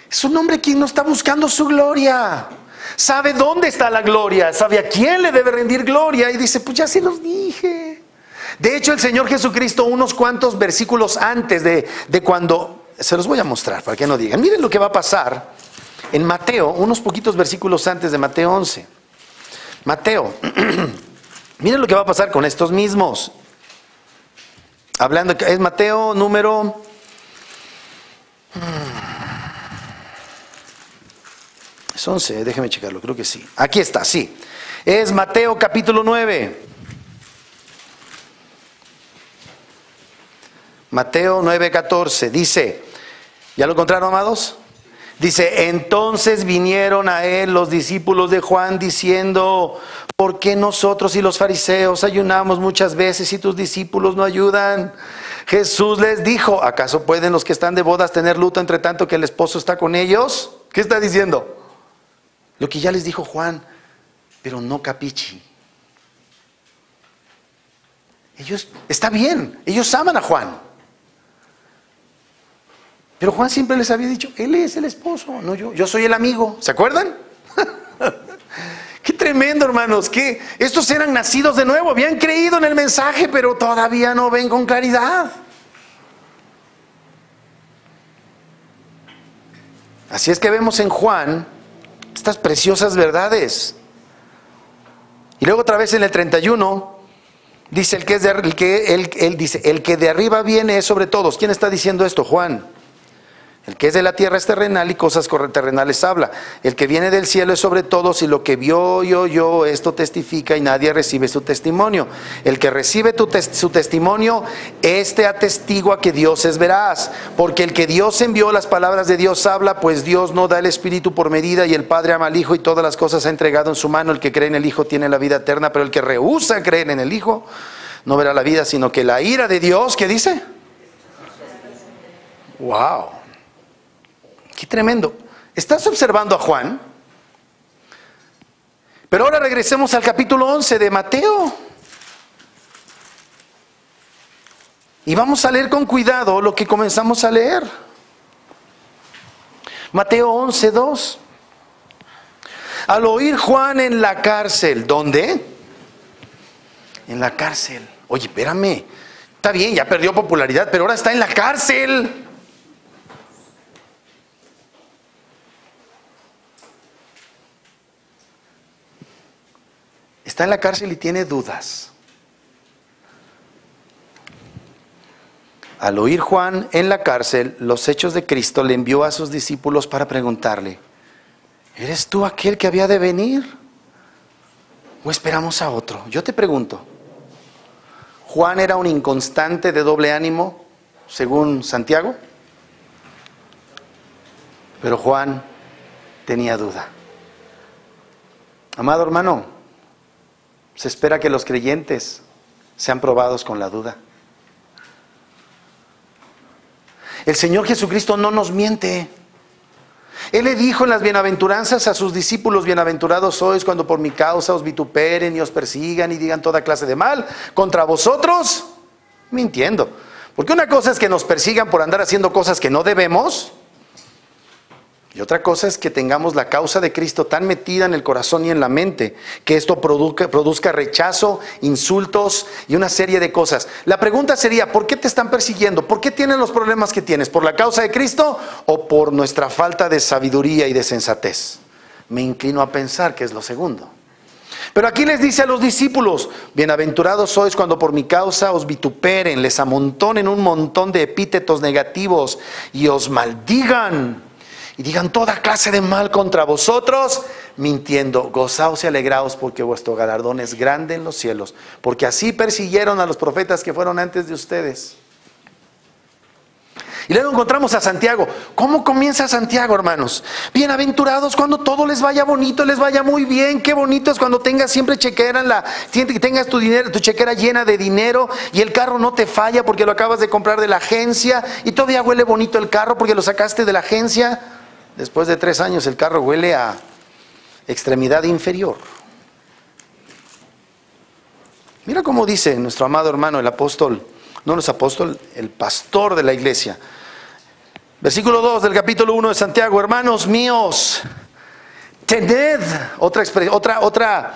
Es un hombre que no está buscando su gloria. Sabe dónde está la gloria, sabe a quién le debe rendir gloria, y dice: pues ya se los dije. De hecho, el Señor Jesucristo, unos cuantos versículos antes de cuando, se los voy a mostrar para que no digan, miren lo que va a pasar en Mateo, unos poquitos versículos antes de Mateo 11. Mateo, miren lo que va a pasar con estos mismos. Hablando, es Mateo número... Es 11, déjeme checarlo, creo que sí. Aquí está, sí. Es Mateo capítulo 9. Mateo 9:14. Dice, ¿ya lo encontraron, amados? Dice: entonces vinieron a él los discípulos de Juan diciendo: ¿por qué nosotros y los fariseos ayunamos muchas veces y tus discípulos no ayudan? Jesús les dijo: ¿acaso pueden los que están de bodas tener luto entre tanto que el esposo está con ellos? ¿Qué está diciendo? Lo que ya les dijo Juan, pero no capichi. Ellos, está bien, ellos aman a Juan. Pero Juan siempre les había dicho, él es el esposo, no yo, yo soy el amigo. ¿Se acuerdan? Qué tremendo, hermanos, que estos eran nacidos de nuevo, habían creído en el mensaje, pero todavía no ven con claridad. Así es que vemos en Juan estas preciosas verdades. Y luego otra vez en el 31 dice el que de arriba viene es sobre todos. ¿Quién está diciendo esto? Juan. El que es de la tierra es terrenal y cosas terrenales habla. El que viene del cielo es sobre todos y lo que vio y oyó, esto testifica y nadie recibe su testimonio. El que recibe su testimonio, este atestigua que Dios es veraz. Porque el que Dios envió, las palabras de Dios habla, pues Dios no da el Espíritu por medida y el Padre ama al Hijo y todas las cosas ha entregado en su mano. El que cree en el Hijo tiene la vida eterna, pero el que rehúsa creer en el Hijo no verá la vida, sino que la ira de Dios, ¿qué dice? ¡Wow! ¡Qué tremendo! ¿Estás observando a Juan? Pero ahora regresemos al capítulo 11 de Mateo. Y vamos a leer con cuidado lo que comenzamos a leer. Mateo 11, 2. Al oír Juan en la cárcel, ¿dónde? En la cárcel. Oye, espérame. Está bien, ya perdió popularidad, pero ahora está en la cárcel. Está en la cárcel y tiene dudas. Al oír Juan en la cárcel los hechos de Cristo, le envió a sus discípulos para preguntarle: ¿eres tú aquel que había de venir? ¿O esperamos a otro? Yo te pregunto, ¿Juan era un inconstante de doble ánimo, según Santiago? Pero Juan tenía duda. Amado hermano, se espera que los creyentes sean probados con la duda. El Señor Jesucristo no nos miente. Él le dijo en las bienaventuranzas a sus discípulos: bienaventurados sois cuando por mi causa os vituperen y os persigan y digan toda clase de mal contra vosotros, mintiendo. Porque una cosa es que nos persigan por andar haciendo cosas que no debemos, y otra cosa es que tengamos la causa de Cristo tan metida en el corazón y en la mente, que esto produzca rechazo, insultos y una serie de cosas. La pregunta sería: ¿por qué te están persiguiendo? ¿Por qué tienes los problemas que tienes? ¿Por la causa de Cristo o por nuestra falta de sabiduría y de sensatez? Me inclino a pensar que es lo segundo. Pero aquí les dice a los discípulos: bienaventurados sois cuando por mi causa os vituperen, les amontonen un montón de epítetos negativos y os maldigan y digan toda clase de mal contra vosotros, mintiendo. Gozaos y alegraos, porque vuestro galardón es grande en los cielos, porque así persiguieron a los profetas que fueron antes de ustedes. Y luego encontramos a Santiago. ¿Cómo comienza Santiago, hermanos? Bienaventurados cuando todo les vaya bonito, les vaya muy bien. Qué bonito es cuando tengas siempre chequera que tengas tu chequera llena de dinero y el carro no te falla porque lo acabas de comprar de la agencia y todavía huele bonito el carro porque lo sacaste de la agencia. Después de 3 años el carro huele a extremidad inferior. Mira cómo dice nuestro amado hermano, el apóstol, no es apóstol, el pastor de la iglesia. Versículo 2 del capítulo 1 de Santiago: hermanos míos, tened, otra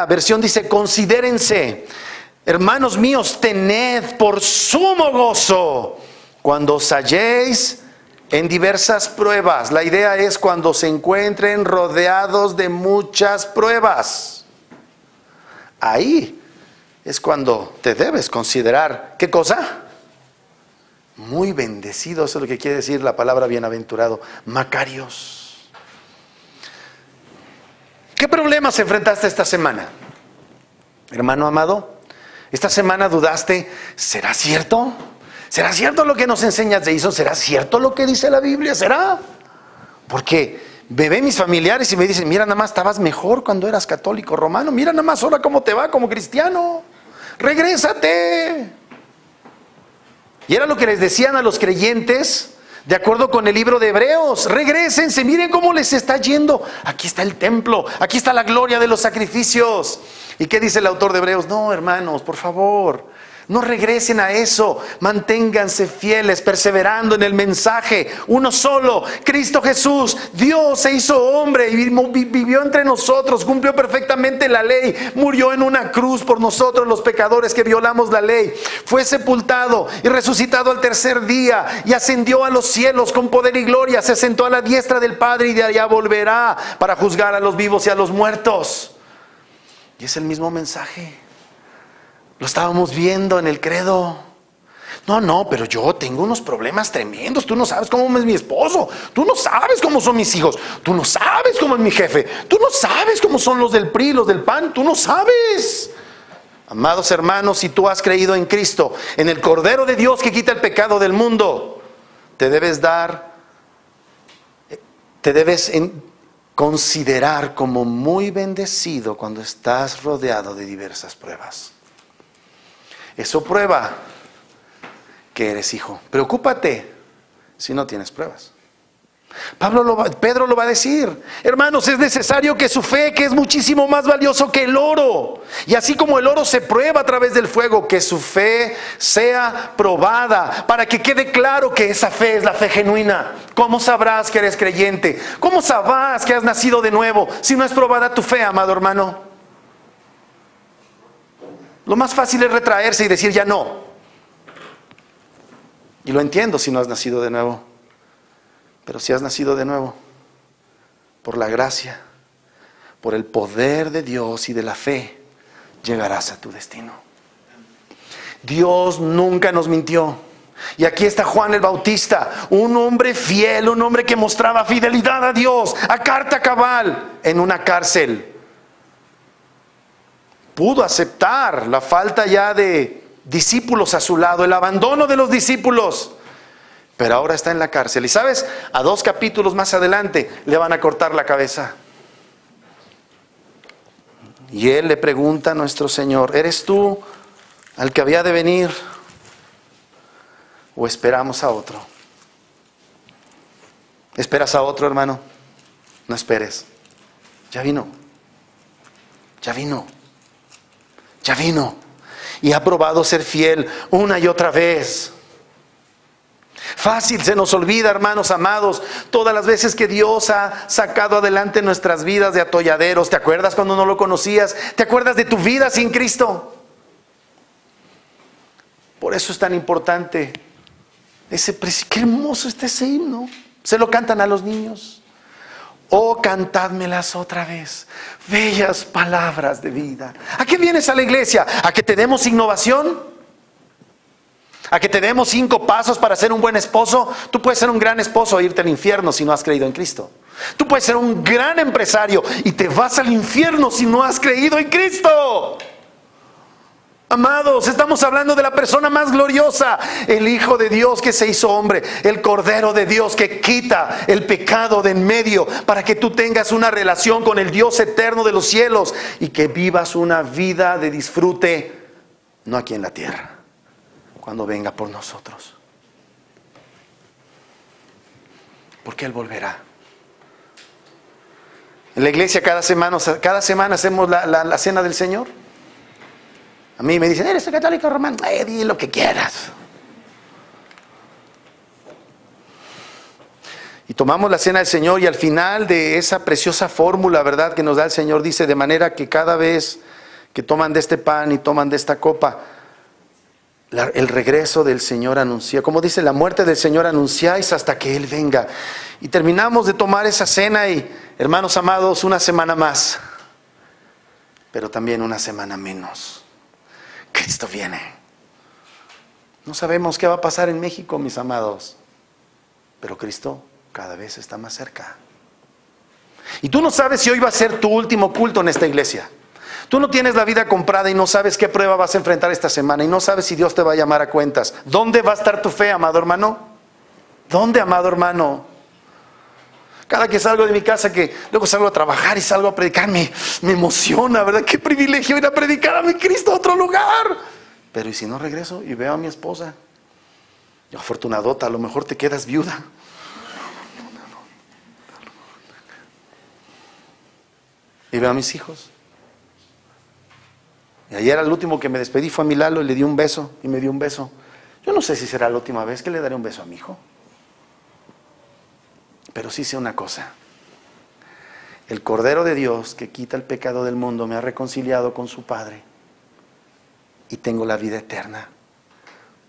versión dice: considérense, hermanos míos, tened por sumo gozo cuando os halléis en diversas pruebas. La idea es cuando se encuentren rodeados de muchas pruebas. Ahí es cuando te debes considerar, ¿qué cosa? Muy bendecido. Eso es lo que quiere decir la palabra bienaventurado. Macarios. ¿Qué problemas enfrentaste esta semana? Hermano amado, esta semana dudaste: ¿será cierto? ¿Será cierto lo que nos enseñas de eso? ¿Será cierto lo que dice la Biblia? ¿Será? Porque me ven mis familiares y me dicen: mira, nada más estabas mejor cuando eras católico romano. Mira nada más ahora cómo te va como cristiano. Regrésate. Y era lo que les decían a los creyentes De acuerdo con el libro de Hebreos, regrésense, miren cómo les está yendo. Aquí está el templo, aquí está la gloria de los sacrificios. ¿Y qué dice el autor de Hebreos? No, hermanos, por favor, no regresen a eso. Manténganse fieles, perseverando en el mensaje. Uno solo, Cristo Jesús. Dios se hizo hombre y vivió entre nosotros. Cumplió perfectamente la ley. Murió en una cruz por nosotros los pecadores que violamos la ley. Fue sepultado y resucitado al tercer día. Y ascendió a los cielos con poder y gloria. Se sentó a la diestra del Padre y de allá volverá para juzgar a los vivos y a los muertos. Y es el mismo mensaje. Lo estábamos viendo en el credo. No, pero yo tengo unos problemas tremendos. Tú no sabes cómo es mi esposo. Tú no sabes cómo son mis hijos. Tú no sabes cómo es mi jefe. Tú no sabes cómo son los del PRI, los del PAN. Tú no sabes. Amados hermanos, si tú has creído en Cristo, en el Cordero de Dios que quita el pecado del mundo, te debes considerar como muy bendecido cuando estás rodeado de diversas pruebas. Eso prueba que eres hijo. Preocúpate si no tienes pruebas. Pedro lo va a decir. Hermanos, es necesario que su fe, que es muchísimo más valioso que el oro, y así como el oro se prueba a través del fuego, que su fe sea probada, para que quede claro que esa fe es la fe genuina. ¿Cómo sabrás que eres creyente? ¿Cómo sabrás que has nacido de nuevo si no es probada tu fe, amado hermano? Lo más fácil es retraerse y decir ya no. Y lo entiendo si no has nacido de nuevo. Pero si has nacido de nuevo, por la gracia, por el poder de Dios y de la fe, llegarás a tu destino. Dios nunca nos mintió. Y aquí está Juan el Bautista, un hombre fiel, un hombre que mostraba fidelidad a Dios, a carta cabal, en una cárcel. Pudo aceptar la falta ya de discípulos a su lado, el abandono de los discípulos, pero ahora está en la cárcel. Y sabes, a 2 capítulos más adelante le van a cortar la cabeza. Y él le pregunta a nuestro Señor: ¿eres tú al que había de venir o esperamos a otro? ¿Esperas a otro, hermano? No esperes. Ya vino. Ya vino. Ya vino. Y ha probado ser fiel una y otra vez. Fácil se nos olvida, hermanos amados, todas las veces que Dios ha sacado adelante nuestras vidas de atolladeros. ¿Te acuerdas cuando no lo conocías? ¿Te acuerdas de tu vida sin Cristo? Por eso es tan importante qué hermoso está ese himno. Se lo cantan a los niños. Oh, cantádmelas otra vez, bellas palabras de vida. ¿A qué vienes a la iglesia? ¿A que te demos innovación? ¿A que te demos 5 pasos para ser un buen esposo? Tú puedes ser un gran esposo e irte al infierno si no has creído en Cristo. Tú puedes ser un gran empresario y te vas al infierno si no has creído en Cristo. Amados, estamos hablando de la persona más gloriosa, el Hijo de Dios que se hizo hombre, el Cordero de Dios que quita el pecado de en medio para que tú tengas una relación con el Dios eterno de los cielos y que vivas una vida de disfrute, no aquí en la tierra, cuando venga por nosotros. Porque Él volverá. En la iglesia cada semana hacemos la cena del Señor. A mí me dicen: ¿eres católico romano? Di lo que quieras. Y tomamos la cena del Señor, y al final de esa preciosa fórmula, ¿verdad?, que nos da el Señor, dice: de manera que cada vez que toman de este pan y toman de esta copa, el regreso del Señor anuncia. Como dice, la muerte del Señor anunciáis hasta que Él venga. Y terminamos de tomar esa cena y, hermanos amados, una semana más, pero también una semana menos. Cristo viene. No sabemos qué va a pasar en México, mis amados, pero Cristo cada vez está más cerca. Y tú no sabes si hoy va a ser tu último culto en esta iglesia. Tú no tienes la vida comprada y no sabes qué prueba vas a enfrentar esta semana y no sabes si Dios te va a llamar a cuentas. ¿Dónde va a estar tu fe, amado hermano? ¿Dónde, amado hermano? Cada que salgo de mi casa, que luego salgo a trabajar y salgo a predicar, me emociona, ¿verdad? Qué privilegio ir a predicar a mi Cristo a otro lugar. Pero ¿y si no regreso y veo a mi esposa? Afortunadota, a lo mejor te quedas viuda. Y veo a mis hijos. Y ayer al último que me despedí fue a mi Lalo y le di un beso. Y me dio un beso. Yo no sé si será la última vez que le daré un beso a mi hijo. Pero sí sé una cosa. El Cordero de Dios que quita el pecado del mundo me ha reconciliado con su Padre. Y tengo la vida eterna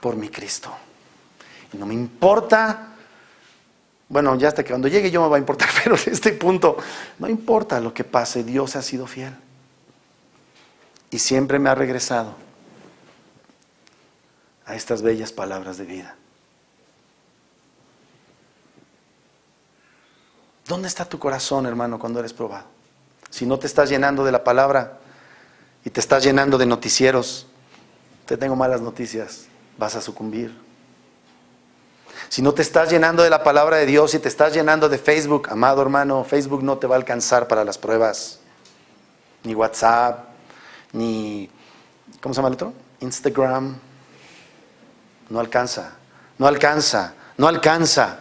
por mi Cristo. Y no me importa. Bueno, ya hasta que cuando llegue yo me va a importar, pero en este punto no importa lo que pase, Dios ha sido fiel. Y siempre me ha regresado a estas bellas palabras de vida. ¿Dónde está tu corazón, hermano, cuando eres probado? Si no te estás llenando de la palabra y te estás llenando de noticieros, te tengo malas noticias, vas a sucumbir. Si no te estás llenando de la palabra de Dios y te estás llenando de Facebook, amado hermano, Facebook no te va a alcanzar para las pruebas. Ni WhatsApp, ni, ¿cómo se llama el otro? Instagram. No alcanza, no alcanza, no alcanza.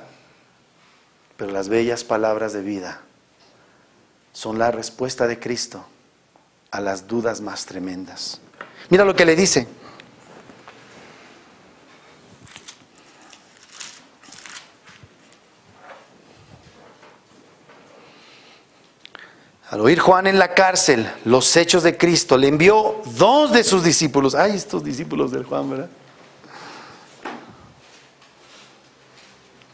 Pero las bellas palabras de vida son la respuesta de Cristo a las dudas más tremendas. Mira lo que le dice. Al oír Juan en la cárcel los hechos de Cristo, le envió 2 de sus discípulos. Ay, estos discípulos del Juan, ¿verdad?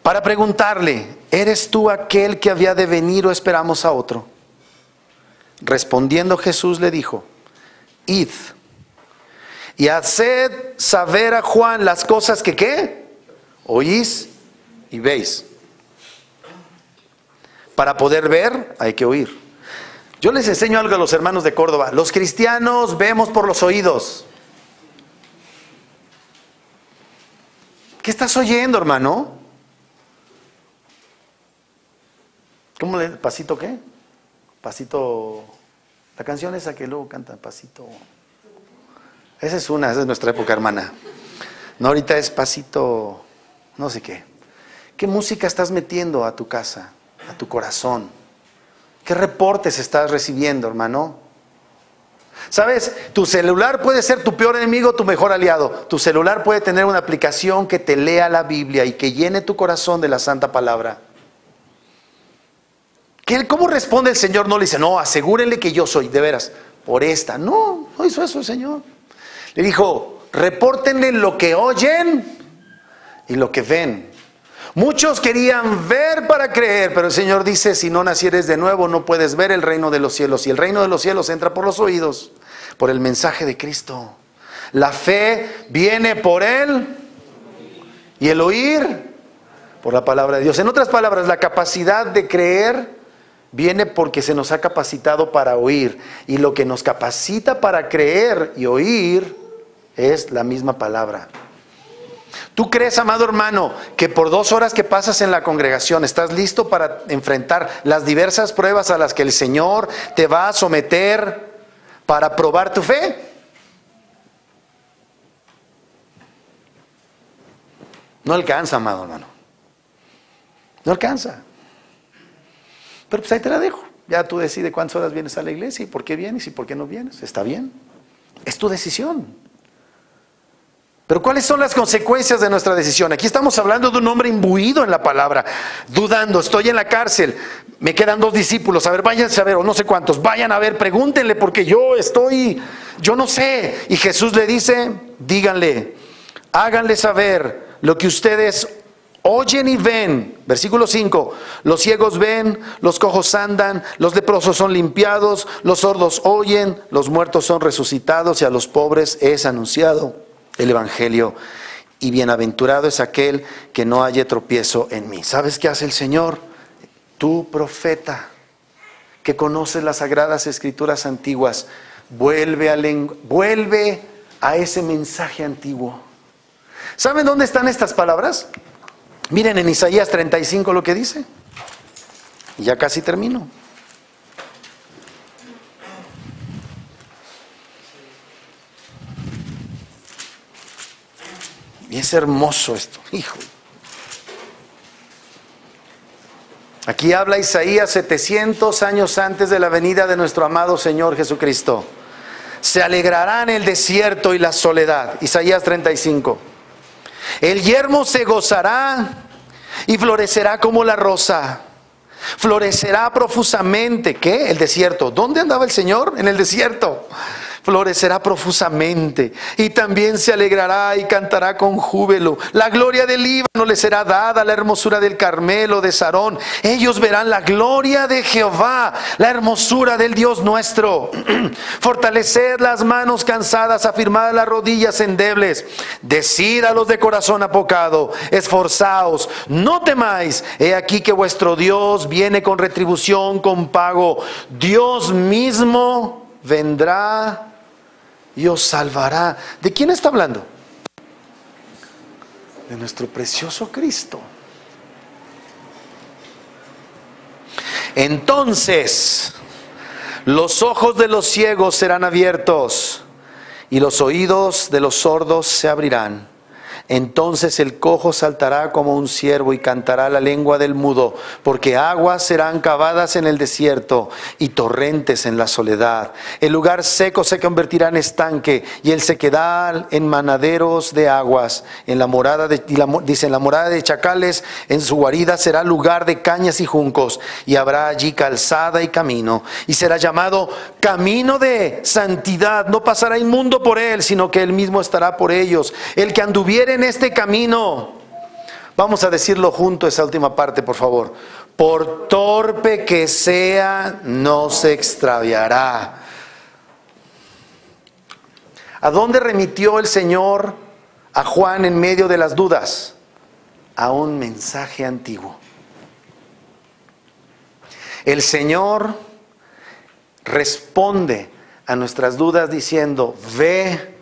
Para preguntarle, ¿eres tú aquel que había de venir o esperamos a otro? Respondiendo Jesús le dijo, id y haced saber a Juan las cosas que ¿qué? Oís y veis. Para poder ver hay que oír. Yo les enseño algo a los hermanos de Córdoba. Los cristianos vemos por los oídos. ¿Qué estás oyendo, hermano? ¿Cómo le? ¿Pasito qué? Pasito. La canción esa que luego canta, pasito. Esa es nuestra época, hermana. No, ahorita es pasito, no sé qué. ¿Qué música estás metiendo a tu casa, a tu corazón? ¿Qué reportes estás recibiendo, hermano? ¿Sabes? Tu celular puede ser tu peor enemigo, tu mejor aliado. Tu celular puede tener una aplicación que te lea la Biblia y que llene tu corazón de la santa palabra. ¿Cómo responde el Señor? No le dice, no, asegúrenle que yo soy, de veras, por esta. No, no hizo eso el Señor. Le dijo, repórtenle lo que oyen y lo que ven. Muchos querían ver para creer, pero el Señor dice, si no nacieres de nuevo, no puedes ver el reino de los cielos. Y el reino de los cielos entra por los oídos, por el mensaje de Cristo. La fe viene por Él y el oír por la palabra de Dios. En otras palabras, la capacidad de creer viene porque se nos ha capacitado para oír. Y lo que nos capacita para creer y oír es la misma palabra. ¿Tú crees, amado hermano, que por 2 horas que pasas en la congregación estás listo para enfrentar las diversas pruebas a las que el Señor te va a someter para probar tu fe? No alcanza, amado hermano. No alcanza. Pero pues ahí te la dejo. Ya tú decides cuántas horas vienes a la iglesia y por qué vienes y por qué no vienes. Está bien. Es tu decisión. Pero ¿cuáles son las consecuencias de nuestra decisión? Aquí estamos hablando de un hombre imbuido en la palabra, dudando, estoy en la cárcel, me quedan 2 discípulos, a ver, váyanse a ver, o no sé cuántos, vayan a ver, pregúntenle porque yo no sé. Y Jesús le dice, díganle, háganle saber lo que ustedes oyen y ven. Versículo 5, los ciegos ven, los cojos andan, los leprosos son limpiados, los sordos oyen, los muertos son resucitados y a los pobres es anunciado el Evangelio, y bienaventurado es aquel que no haya tropiezo en mí. ¿Sabes qué hace el Señor? Tú, profeta, que conoces las sagradas escrituras antiguas, vuelve a ese mensaje antiguo. ¿Saben dónde están estas palabras? Miren en Isaías 35 lo que dice. Y ya casi termino. Y es hermoso esto, hijo. Aquí habla Isaías 700 años antes de la venida de nuestro amado Señor Jesucristo. Se alegrará en el desierto y la soledad. Isaías 35. El yermo se gozará y florecerá como la rosa. Florecerá profusamente. ¿Qué? El desierto. ¿Dónde andaba el Señor? En el desierto. Florecerá profusamente y también se alegrará y cantará con júbilo. La gloria del Líbano le será dada, la hermosura del Carmelo, de Sarón. Ellos verán la gloria de Jehová, la hermosura del Dios nuestro. Fortaleced las manos cansadas, afirmad las rodillas endebles. Decid a los de corazón apocado, esforzaos, no temáis. He aquí que vuestro Dios viene con retribución, con pago. Dios mismo vendrá y os salvará. ¿De quién está hablando? De nuestro precioso Cristo. Entonces, los ojos de los ciegos serán abiertos y los oídos de los sordos se abrirán. Entonces el cojo saltará como un ciervo y cantará la lengua del mudo, porque aguas serán cavadas en el desierto y torrentes en la soledad. El lugar seco se convertirá en estanque y el sequedal en manaderos de aguas. En la morada en la morada de chacales, en su guarida será lugar de cañas y juncos, y habrá allí calzada y camino, y será llamado camino de santidad. No pasará inmundo por él, sino que él mismo estará por ellos. El que anduviere en este camino, vamos a decirlo junto, esa última parte, por favor. Por torpe que sea, no se extraviará. ¿A dónde remitió el Señor a Juan en medio de las dudas? A un mensaje antiguo. El Señor responde a nuestras dudas diciendo: ve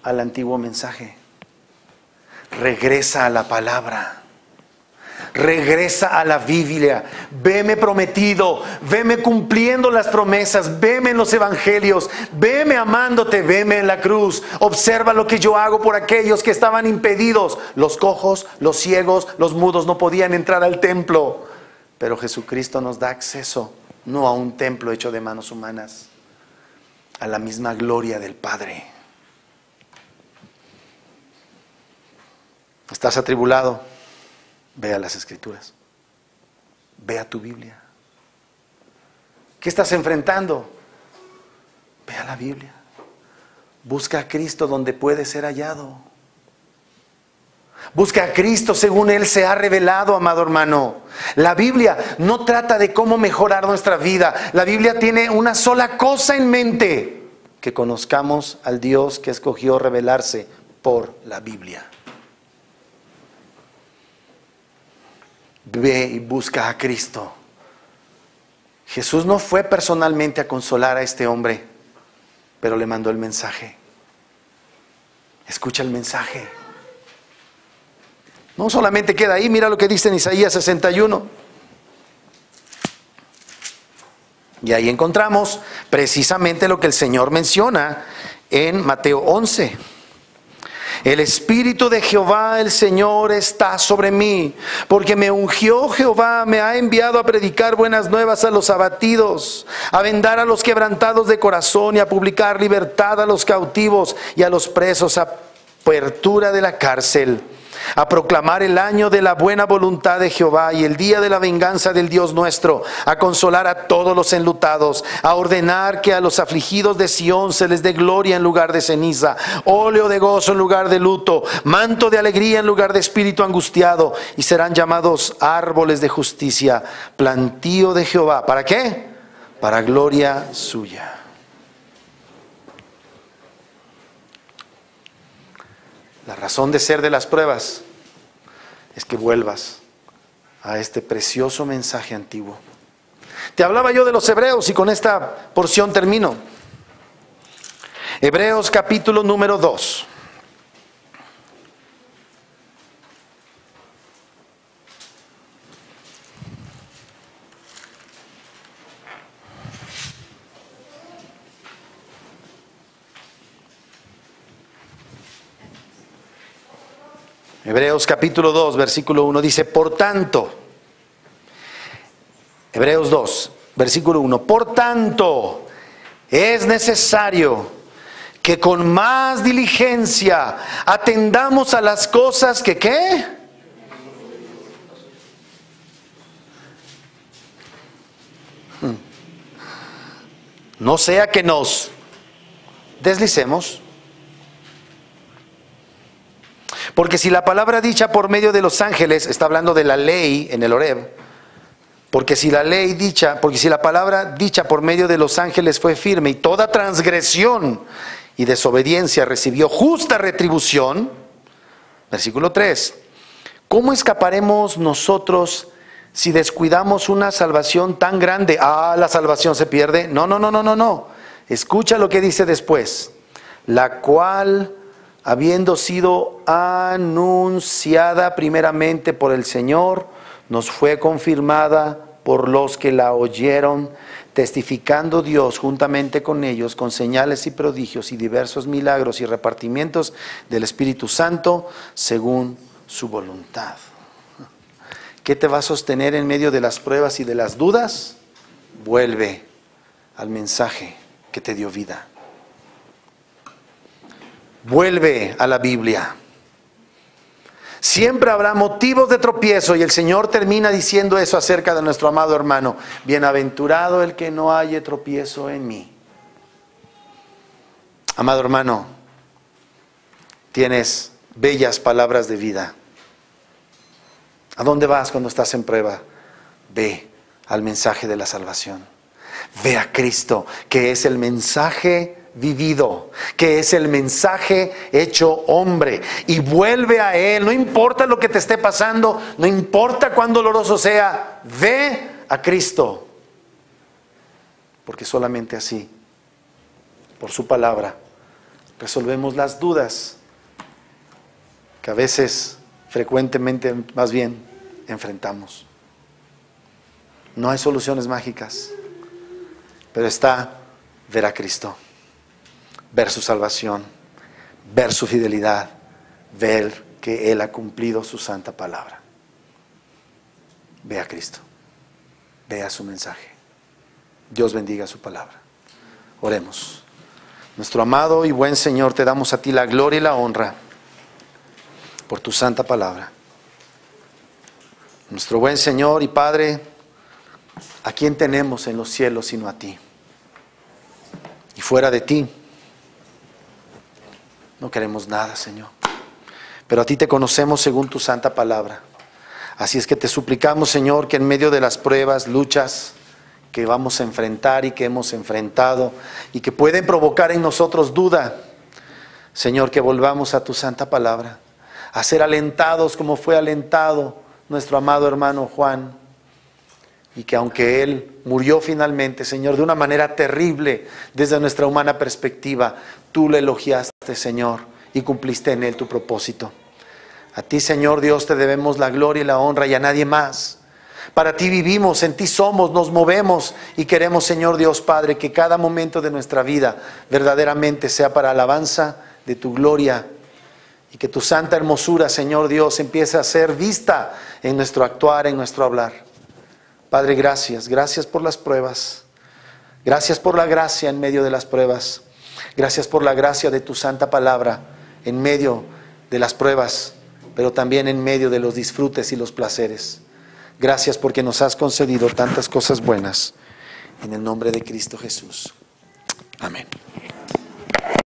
al antiguo mensaje. Regresa a la palabra, regresa a la Biblia, veme prometido, veme cumpliendo las promesas, veme en los evangelios, veme amándote, veme en la cruz. Observa lo que yo hago por aquellos que estaban impedidos. Los cojos, los ciegos, los mudos no podían entrar al templo, pero Jesucristo nos da acceso, no a un templo hecho de manos humanas, a la misma gloria del Padre. ¿Estás atribulado? Ve a las Escrituras. Ve a tu Biblia. ¿Qué estás enfrentando? Ve a la Biblia. Busca a Cristo donde puede ser hallado. Busca a Cristo según Él se ha revelado, amado hermano. La Biblia no trata de cómo mejorar nuestra vida. La Biblia tiene una sola cosa en mente: que conozcamos al Dios que escogió revelarse por la Biblia. Ve y busca a Cristo. Jesús no fue personalmente a consolar a este hombre, pero le mandó el mensaje. Escucha el mensaje. No solamente queda ahí, mira lo que dice en Isaías 61. Y ahí encontramos precisamente lo que el Señor menciona en Mateo 11. El Espíritu de Jehová el Señor está sobre mí, porque me ungió Jehová, me ha enviado a predicar buenas nuevas a los abatidos, a vendar a los quebrantados de corazón y a publicar libertad a los cautivos y a los presos, apertura de la cárcel, a proclamar el año de la buena voluntad de Jehová y el día de la venganza del Dios nuestro, a consolar a todos los enlutados, a ordenar que a los afligidos de Sión se les dé gloria en lugar de ceniza, óleo de gozo en lugar de luto, manto de alegría en lugar de espíritu angustiado, y serán llamados árboles de justicia, plantío de Jehová. ¿Para qué? Para gloria suya. La razón de ser de las pruebas es que vuelvas a este precioso mensaje antiguo. Te hablaba yo de los Hebreos y con esta porción termino. Hebreos capítulo número 2. Hebreos capítulo 2, versículo 1 dice, por tanto, Hebreos 2, versículo 1, por tanto, es necesario que con más diligencia atendamos a las cosas que, ¿qué? No sea que nos deslicemos. Porque si la palabra dicha por medio de los ángeles, está hablando de la ley en el Horeb, porque si la palabra dicha por medio de los ángeles fue firme y toda transgresión y desobediencia recibió justa retribución, versículo 3, ¿cómo escaparemos nosotros si descuidamos una salvación tan grande? La salvación se pierde. No. Escucha lo que dice después, la cual, habiendo sido anunciada primeramente por el Señor, nos fue confirmada por los que la oyeron, testificando Dios juntamente con ellos, con señales y prodigios y diversos milagros y repartimientos del Espíritu Santo, según su voluntad. ¿Qué te va a sostener en medio de las pruebas y de las dudas? Vuelve al mensaje que te dio vida. Vuelve a la Biblia. Siempre habrá motivos de tropiezo y el Señor termina diciendo eso acerca de nuestro amado hermano. Bienaventurado el que no haya tropiezo en mí. Amado hermano, tienes bellas palabras de vida. ¿A dónde vas cuando estás en prueba? Ve al mensaje de la salvación. Ve a Cristo, que es el mensaje vivido, que es el mensaje hecho hombre, y vuelve a Él. No importa lo que te esté pasando, no importa cuán doloroso sea, ve a Cristo, porque solamente así, por su palabra, resolvemos las dudas que a veces, frecuentemente más bien, enfrentamos. No hay soluciones mágicas, pero está ver a Cristo, ver su salvación, ver su fidelidad, ver que Él ha cumplido su santa palabra. Ve a Cristo, ve a su mensaje. Dios bendiga su palabra. Oremos. Nuestro amado y buen Señor, te damos a ti la gloria y la honra por tu santa palabra. Nuestro buen Señor y Padre, ¿a quién tenemos en los cielos sino a ti? Y fuera de ti no queremos nada, Señor. Pero a ti te conocemos según tu santa palabra. Así es que te suplicamos, Señor, que en medio de las pruebas, luchas que vamos a enfrentar y que hemos enfrentado y que pueden provocar en nosotros duda, Señor, que volvamos a tu santa palabra, a ser alentados como fue alentado nuestro amado hermano Juan, y que aunque él murió finalmente, Señor, de una manera terrible desde nuestra humana perspectiva, tú le elogiaste, Señor, y cumpliste en él tu propósito. A ti, Señor Dios, te debemos la gloria y la honra, y a nadie más. Para ti vivimos, en ti somos, nos movemos, y queremos, Señor Dios Padre, que cada momento de nuestra vida verdaderamente sea para alabanza de tu gloria, y que tu santa hermosura, Señor Dios, empiece a ser vista en nuestro actuar, en nuestro hablar. Padre, gracias por las pruebas. Gracias por la gracia en medio de las pruebas. Gracias por la gracia de tu santa palabra en medio de las pruebas, pero también en medio de los disfrutes y los placeres. Gracias porque nos has concedido tantas cosas buenas. En el nombre de Cristo Jesús. Amén.